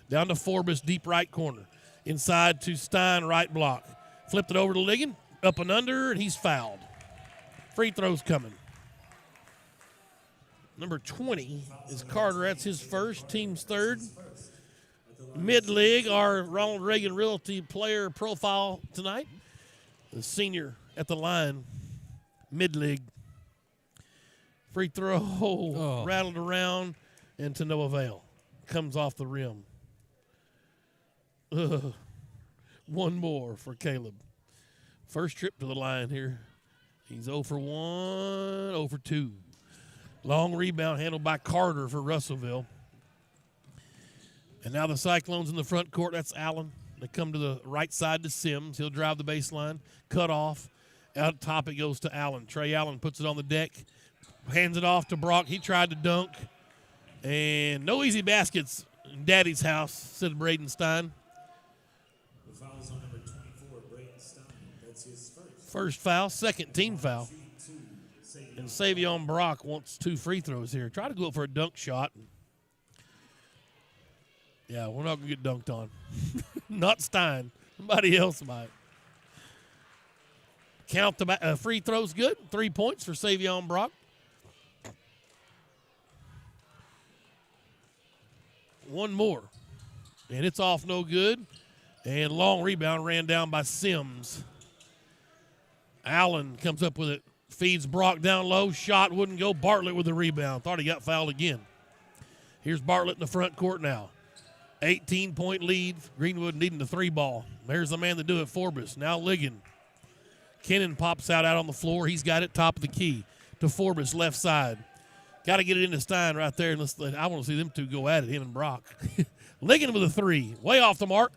S1: Down to Forbes, deep right corner. Inside to Stein, right block. Flipped it over to Liggin. Up and under, and he's fouled. Free throws coming. Number 20 is Carter. That's his first, team's third. Mid-league, our Ronald Reagan Realty player profile tonight. The senior at the line, mid-league. Free throw rattled around and to no avail. Comes off the rim. One more for Caleb. First trip to the line here. He's 0 for 1, 0 for 2. Long rebound handled by Carter for Russellville. And now the Cyclones in the front court. That's Allen. They come to the right side to Sims. He'll drive the baseline. Cut off. Out top it goes to Allen. Trey Allen puts it on the deck. Hands it off to Brock. He tried to dunk. And no easy baskets in Daddy's house, said Braden Stein.
S3: The foul is on number 24, Braden Stein. That's his
S1: First foul, second team foul. And Savion Brock wants 2 free throws here. Try to go up for a dunk shot. Yeah, we're not going to get dunked on. Not Stein. Somebody else might. Count the free throws good. 3 points for Savion Brock. One more. And it's off no good. And long rebound ran down by Sims. Allen comes up with it. Feeds Brock down low. Shot wouldn't go. Bartlett with the rebound. Thought he got fouled again. Here's Bartlett in the front court now. 18-point lead. Greenwood needing the 3-ball. There's the man to do it, Forbes. Now Liggin. Kennan pops out on the floor. He's got it top of the key to Forbes, left side. Got to get it into Stein right there. I want to see them two go at it, him and Brock. Liggin with a 3. Way off the mark.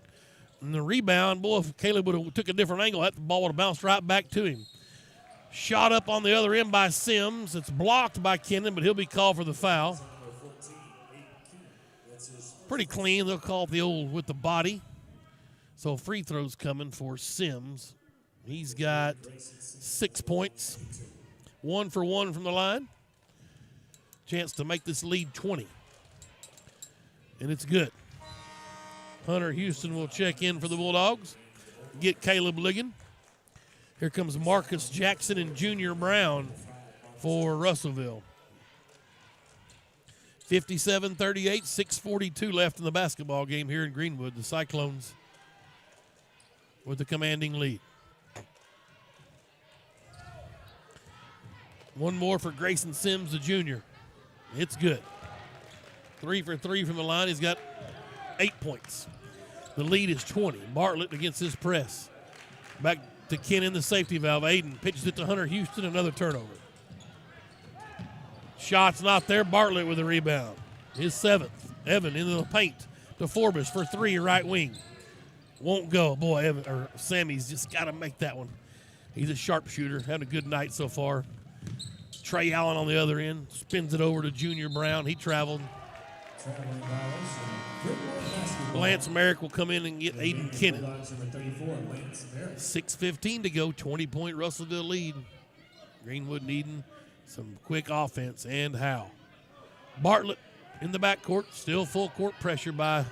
S1: And the rebound, boy, if Caleb would have took a different angle, that ball would have bounced right back to him. Shot up on the other end by Sims. It's blocked by Kennan, but he'll be called for the foul. Pretty clean. They'll call it the old with the body. So free throws coming for Sims. He's got 6 points. 1 for 1 from the line. Chance to make this lead 20. And it's good. Hunter Houston will check in for the Bulldogs. Get Caleb Liggin. Here comes Marcus Jackson and Junior Brown for Russellville. 57-38, 6:42 left in the basketball game here in Greenwood. The Cyclones with the commanding lead. One more for Grayson Sims, the junior. It's good. 3 for 3 from the line. He's got 8 points. The lead is 20. Bartlett against his press. Back to Kennan, the safety valve. Aiden pitches it to Hunter Houston, another turnover. Shot's not there. Bartlett with a rebound. His 7th. Evan into the paint to Forbes for 3, right wing. Won't go. Boy, Sammy's just got to make that one. He's a sharpshooter. Having a good night so far. Trey Allen on the other end. Spins it over to Junior Brown. He traveled. Lance Merrick will come in and get Aiden Kennan. 6:15 to go. 20-point Russellville lead. Greenwood needing some quick offense, and how. Bartlett in the backcourt. Still full court pressure by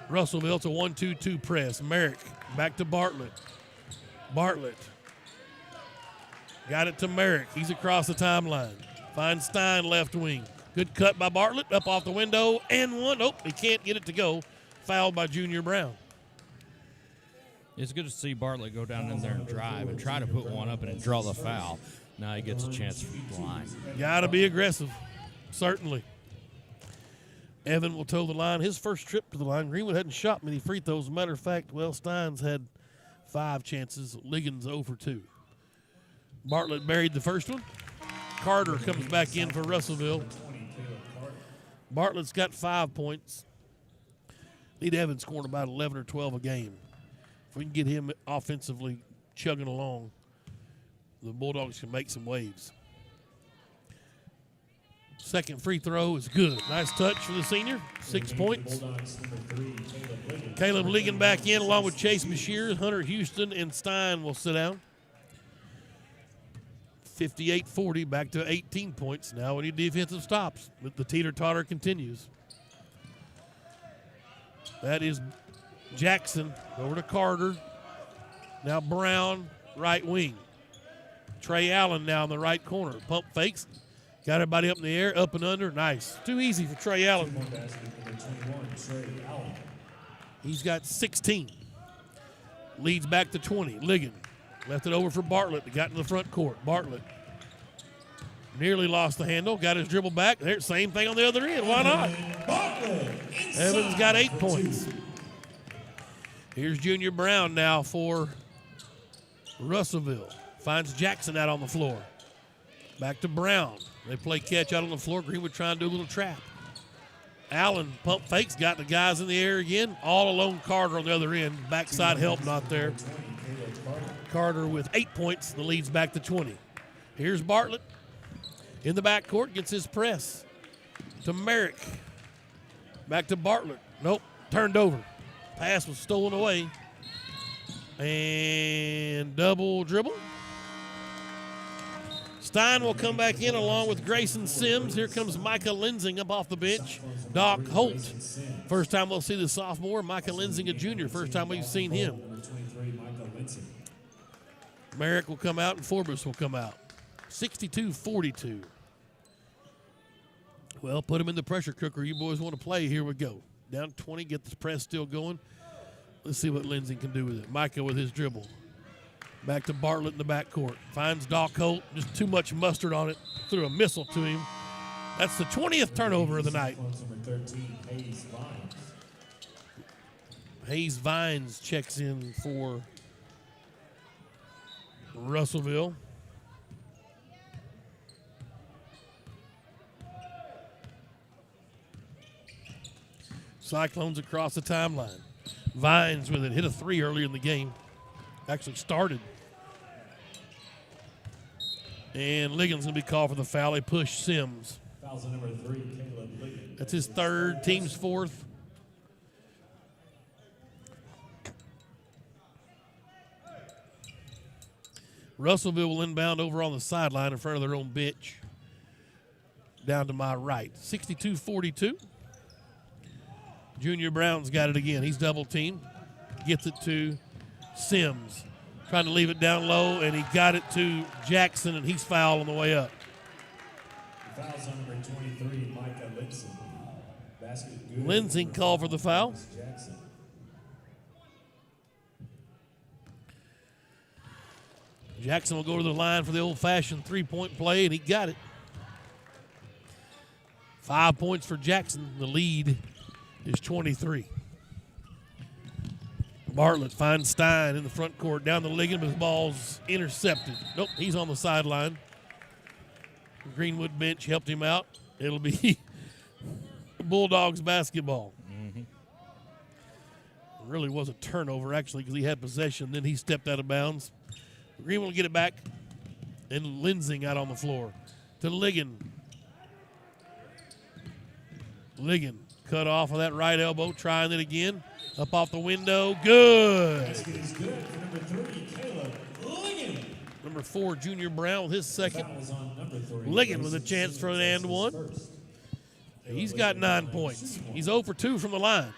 S1: Russellville. It's a 1-2-2 press. Merrick back to Bartlett. Bartlett got it to Merrick. He's across the timeline. Finds Stein left wing. Good cut by Bartlett. Up off the window. And one. Nope, he can't get it to go. Fouled by Junior Brown.
S2: It's good to see Bartlett go down in there and drive and try to put one up and draw the foul. Now he gets a chance from the line.
S1: Got to be aggressive. Certainly. Evan will toe the line. His first trip to the line. Greenwood hadn't shot many free throws. As a matter of fact, Stein's had 5 chances. Liggin's 0 for 2. Bartlett buried the first one. Carter comes back in for Russellville. Bartlett's got 5 points. Need Evan scoring about 11 or 12 a game. If we can get him offensively chugging along, the Bulldogs can make some waves. Second free throw is good. Nice touch for the senior. 6 points. Caleb Liggin back in along with Chase Bashir. Hunter Houston and Stein will sit down. 58-40, back to 18 points. Now we need defensive stops. But the teeter-totter continues. That is Jackson over to Carter. Now Brown, right wing. Trey Allen now in the right corner. Pump fakes. Got everybody up in the air, up and under. Nice. Too easy for Trey Allen. He's got 16. Leads back to 20. Liggin left it over for Bartlett. He got to the front court. Bartlett nearly lost the handle. Got his dribble back. There, same thing on the other end. Why not? Evans got 8 points. Here's Junior Brown now for Russellville. Finds Jackson out on the floor. Back to Brown. They play catch out on the floor. Greenwood trying to do a little trap. Allen pump fakes, got the guys in the air again. All alone Carter on the other end. Backside help not there. Carter with 8 points. The lead's back to 20. Here's Bartlett in the backcourt, gets his press to Merrick. Back to Bartlett. Nope, turned over. Pass was stolen away. And double dribble. Stein will come back in along with Grayson Sims. Here comes Micah Lensing up off the bench. Doc Holt. First time we'll see the sophomore. Micah Lensing, a junior. First time we've seen him. Merrick will come out and Forbes will come out. 62-42. Well, put him in the pressure cooker. You boys want to play. Here we go. Down 20, get the press still going. Let's see what Lensing can do with it. Micah with his dribble. Back to Bartlett in the backcourt. Finds Doc Holt. Just too much mustard on it. Threw a missile to him. That's the 20th turnover of the night. Hayes Vines checks in for Russellville. Cyclones across the timeline. Vines with it. Hit a three earlier in the game. Actually started. And Liggin's going to be called for the foul. They push Sims.
S3: Fouls on number 3, Caleb Liggin.
S1: That's his third, team's fourth. Russellville will inbound over on the sideline in front of their own bench. Down to my right. 62-42. Junior Brown's got it again. He's double teamed. Gets it to Sims. Trying to leave it down low, and he got it to Jackson, and he's fouled on the way up.
S3: Fouls on number 23, Micah Lensing. Basket good.
S1: Lensing called for the foul.
S3: Jackson.
S1: Jackson will go to the line for the old-fashioned three-point play, and he got it. 5 points for Jackson. The lead is 23. Bartlett finds Stein in the front court. Down the Liggin, but his ball's intercepted. Nope, he's on the sideline. Greenwood bench helped him out. It'll be Bulldogs basketball.
S2: Mm-hmm.
S1: It really was a turnover, actually, because he had possession. Then he stepped out of bounds. Greenwood will get it back. And Lensing out on the floor to Liggin. Liggin cut off of that right elbow, trying it again. Up off the window, good.
S3: Basket is good for number 3, Caleb Liggin.
S1: Number 4, Junior Brown with his second.
S3: Fouls on number 3.
S1: Liggin with a chance for an and one. He's got 9 points. He's 0 for 2 from the line.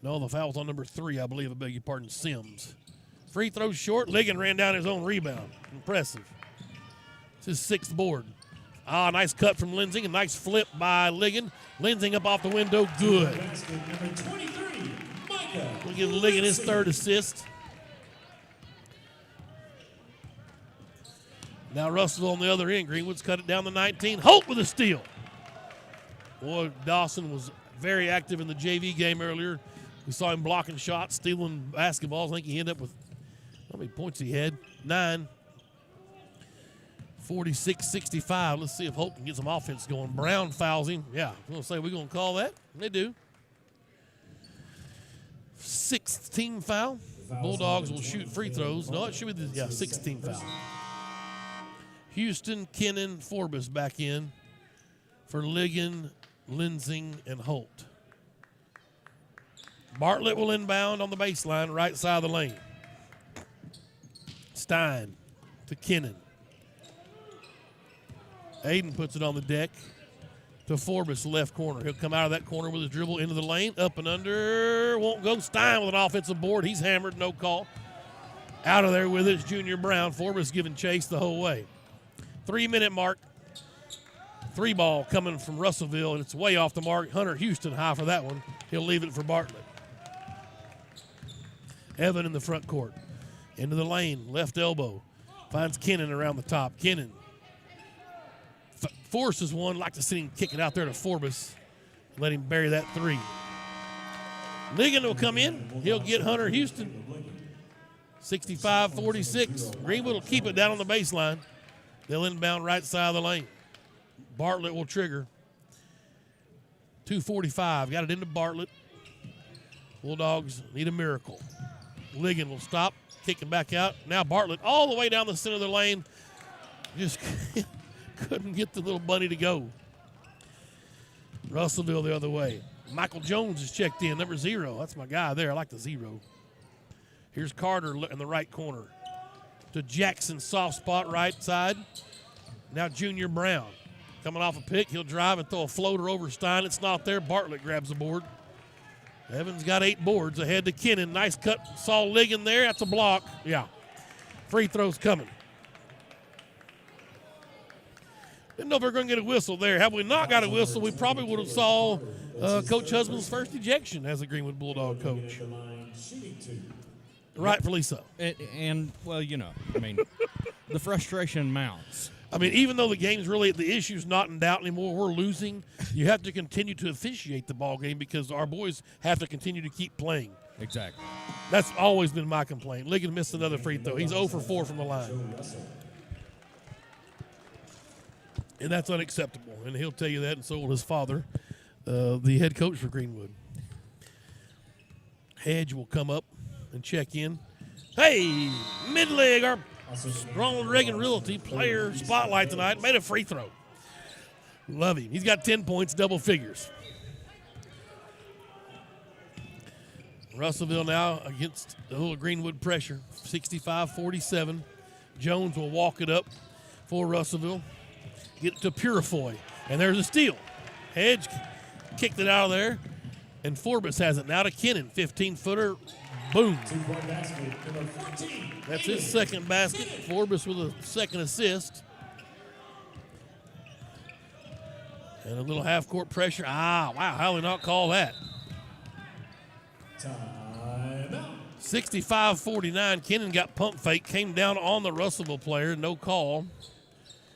S1: No, the foul's on number 3, I believe. I beg your pardon, Sims. Free throw short. Liggin ran down his own rebound. Impressive. It's his 6th board. Nice cut from Lensing. A nice flip by Liggin. Lensing up off the window. Good.
S3: Basket number 23, Micah.
S1: We'll give Liggin his 3rd assist. Now Russell on the other end. Greenwood's cut it down to 19. Holt with a steal. Boy, Dawson was very active in the JV game earlier. We saw him blocking shots, stealing basketballs. I think he ended up with, how many points he had? 9. 46-65. Let's see if Holt can get some offense going. Brown fouls him. Yeah, we're going to say we're going to call that. They do. 6th team foul. Bulldogs will shoot free throws. No, it should be the 6th team foul. Houston, Kennan, Forbes back in for Liggin, Lensing, and Holt. Bartlett will inbound on the baseline, right side of the lane. Stein to Kennan. Aiden puts it on the deck to Forbes, left corner. He'll come out of that corner with his dribble into the lane, up and under, won't go. Stein with an offensive board. He's hammered, no call. Out of there with it is Junior Brown. Forbes giving chase the whole way. 3-minute mark. 3 ball coming from Russellville, and it's way off the mark. Hunter Houston high for that one. He'll leave it for Bartlett. Evan in the front court. Into the lane, left elbow. Finds Kennan around the top. Kennan forces one, like to see him kick it out there to Forbes. Let him bury that 3. Liggin will come in. He'll get Hunter Houston. 65-46. Greenwood will keep it down on the baseline. They'll inbound right side of the lane. Bartlett will trigger. 2:45. Got it into Bartlett. Bulldogs need a miracle. Liggin will stop, kicking back out. Now Bartlett all the way down the center of the lane. Just couldn't get the little bunny to go. Russellville the other way. Michael Jones is checked in, number 0. That's my guy there. I like the 0. Here's Carter in the right corner. To Jackson, soft spot, right side. Now Junior Brown. Coming off a pick, he'll drive and throw a floater over Stein. It's not there. Bartlett grabs the board. Evans got 8 boards ahead to Kennan. Nice cut. Saw Liggin there. That's a block. Yeah. Free throws coming. Didn't know if we were going to get a whistle there. Had we not got a whistle, we probably would have saw Coach Husband's first ejection as a Greenwood Bulldog coach. Rightfully so.
S2: And well, you know, I mean, the frustration mounts.
S1: I mean, even though the game's really, the issue's not in doubt anymore, we're losing, you have to continue to officiate the ball game because our boys have to continue to keep playing.
S2: Exactly.
S1: That's always been my complaint. Liggin missed another free throw. He's 0 for 4 from the line. And that's unacceptable. And he'll tell you that, and so will his father, the head coach for Greenwood. Hedge will come up and check in. Hey, mid-leg, our Ronald Reagan Realty player spotlight tonight, made a free throw. Love him. He's got 10 points, double figures. Russellville now against a little Greenwood pressure, 65-47. Jones will walk it up for Russellville. Get it to Purifoy, and there's a steal. Hedge kicked it out of there, and Forbes has it now to Kennan, 15-footer. Boom. That's his second basket. Forbes with a second assist. And a little half-court pressure. Wow, how did they not call that? 65-49. Kennan got pump fake, came down on the Russellville player, no call.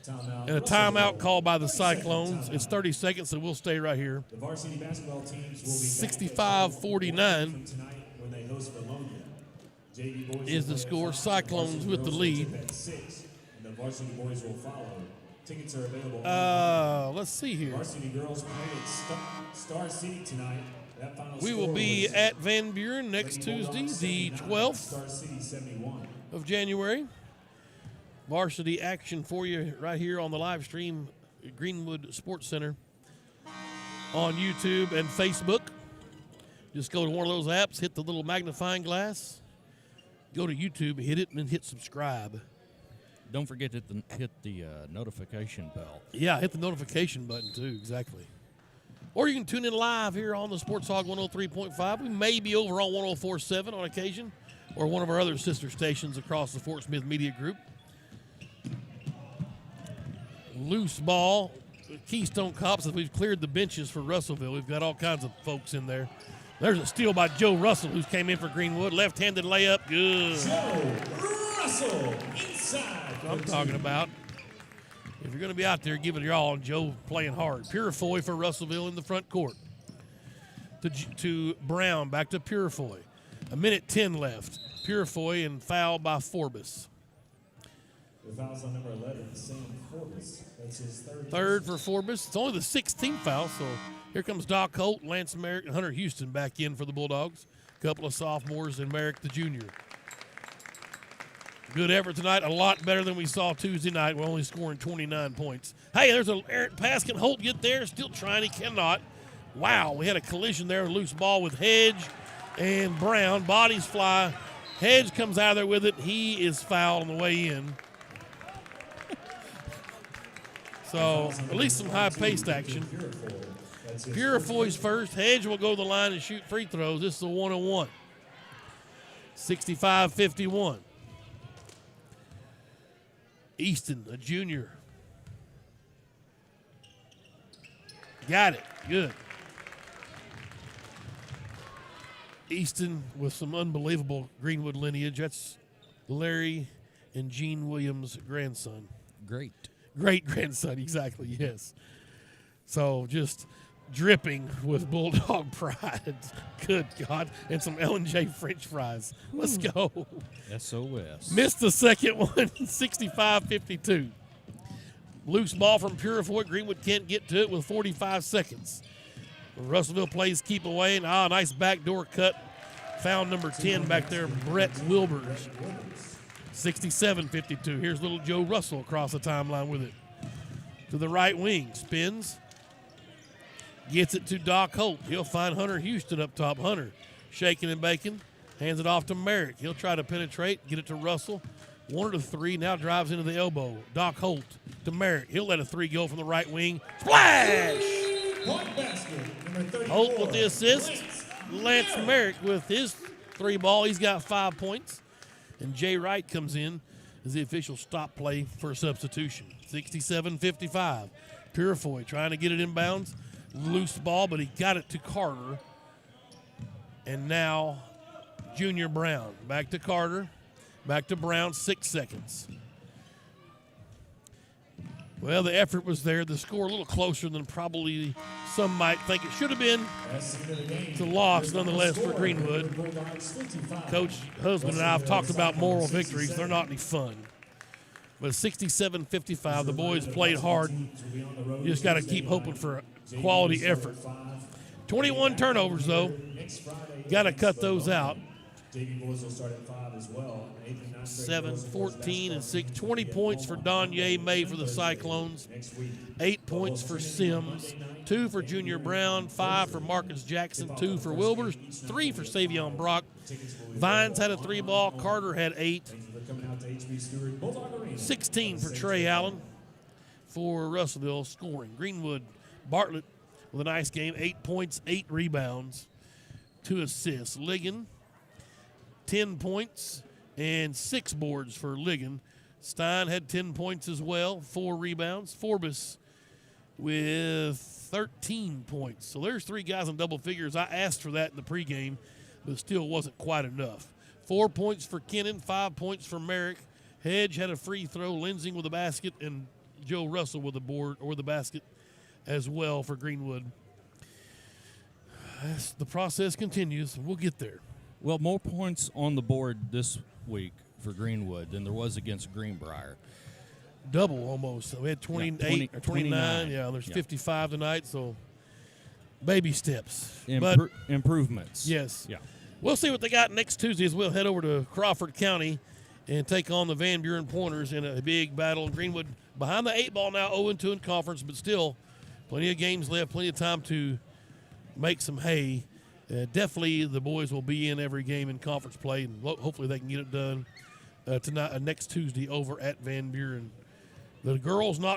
S1: And a timeout called by the Cyclones. It's 30 seconds, so we'll stay right here.
S3: The varsity basketball teams will be
S1: 65-49 is the score.
S3: Boys
S1: Cyclones with the lead.
S3: and the Varsity Boys will follow. Tickets are available.
S1: Let's see here.
S3: Varsity girls play at Star City tonight. That final
S1: We will
S3: score
S1: be
S3: was
S1: at Van Buren next
S3: Lady
S1: Tuesday,
S3: Bulldogs
S1: the
S3: 79,
S1: 12th
S3: Star City 71.
S1: of January. Varsity action for you right here on the live stream, Greenwood Sports Center on YouTube and Facebook. Just go to one of those apps, hit the little magnifying glass, go to YouTube, hit it, and then hit subscribe.
S2: Don't forget to hit the notification bell.
S1: Yeah, hit the notification button too, exactly. Or you can tune in live here on the Sports Hog 103.5. We may be over on 104.7 on occasion, or one of our other sister stations across the Fort Smith Media Group. Loose ball. Keystone Cops, as we've cleared the benches for Russellville. We've got all kinds of folks in there. There's a steal by Joe Russell, who's came in for Greenwood. Left-handed layup, good.
S3: Joe Russell inside.
S1: That's what I'm talking about. If you're going to be out there, give it your all. And Joe playing hard. Purifoy for Russellville in the front court. To Brown, back to Purifoy. 1:10 left. Purifoy and foul by Forbes.
S3: The foul's on number 11, Sam Forbes. That's his
S1: Third for Forbes. It's only the 16th foul, so here comes Doc Holt, Lance Merrick, and Hunter Houston back in for the Bulldogs. couple of sophomores, and Merrick the junior. Good effort tonight, a lot better than we saw Tuesday night. We're only scoring 29 points. Hey, there's an errant pass. Can Holt get there? Still trying. He cannot. Wow, we had a collision there, a loose ball with Hedge and Brown. Bodies fly. Hedge comes out of there with it. He is fouled on the way in. So at least some high-paced action. Purifoy's first. Hedge will go to the line and shoot free throws. This is a 1-on-1. 65-51. Easton, a junior. Got it. Good. Easton with some unbelievable Greenwood lineage. That's Larry and Gene Williams' grandson. Great-grandson, exactly, yes. So just dripping with Bulldog pride. Good God. And some L&J French fries. Let's go.
S2: SOS.
S1: Missed the second one, 65-52. Loose ball from Purifoy. Greenwood can't get to it with 45 seconds. Russellville plays keep away. And nice backdoor cut. Found number 10 back there, Brett Wilbers. 67-52. Here's little Joe Russell across the timeline with it. To the right wing. Spins. Gets it to Doc Holt. He'll find Hunter Houston up top. Hunter shaking and baking. Hands it off to Merrick. He'll try to penetrate. Get it to Russell. 1 to 3. Now drives into the elbow. Doc Holt to Merrick. He'll let a 3 go from the right wing. Splash! Holt with the assist. Lance Merrick with his 3 ball. He's got 5 points. And Jay Wright comes in as the official stop play for a substitution. 67-55. Purifoy trying to get it inbounds. Loose ball, but he got it to Carter. And now Junior Brown. Back to Carter. Back to Brown, 6 seconds. Well, the effort was there. The score a little closer than probably some might think it should have been. It's a loss, nonetheless, for Greenwood. Coach Husband and I have talked about moral victories. They're not any fun. But 67-55, the boys played hard. You just got to keep hoping for quality effort. 21 turnovers, though. Got to cut those out. 7, 14, and 6. 20 points for Donye May for the Cyclones. 8 points for Sims. 2 for Junior Brown. 5 for Marcus Jackson. 2 for Wilbers. 3 for Savion Brock. Vines had a 3 ball. Carter had 8. 16 for Trey Allen for Russellville scoring. Greenwood, Bartlett with a nice game. 8 points, 8 rebounds, 2 assists. Liggin, 10 points and 6 boards for Liggin. Stein had 10 points as well, 4 rebounds. Forbes with 13 points. So there's 3 guys in double figures. I asked for that in the pregame, but it still wasn't quite enough. 4 points for Kennan, 5 points for Merrick. Hedge had a free throw. Lensing with a basket, and Joe Russell with the board or the basket as well for Greenwood. As the process continues, we'll get there.
S2: Well, more points on the board this week for Greenwood than there was against Greenbrier.
S1: Double almost. So we had 28 or 29. Yeah, there's 55 tonight, so baby steps. But
S2: improvements.
S1: Yes.
S2: Yeah.
S1: We'll see what they got next Tuesday as we'll head over to Crawford County and take on the Van Buren Pointers in a big battle. Greenwood behind the 8 ball now, 0-2 in conference, but still plenty of games left, plenty of time to make some hay. Definitely the boys will be in every game in conference play, and hopefully they can get it done tonight, next Tuesday over at Van Buren. The girls not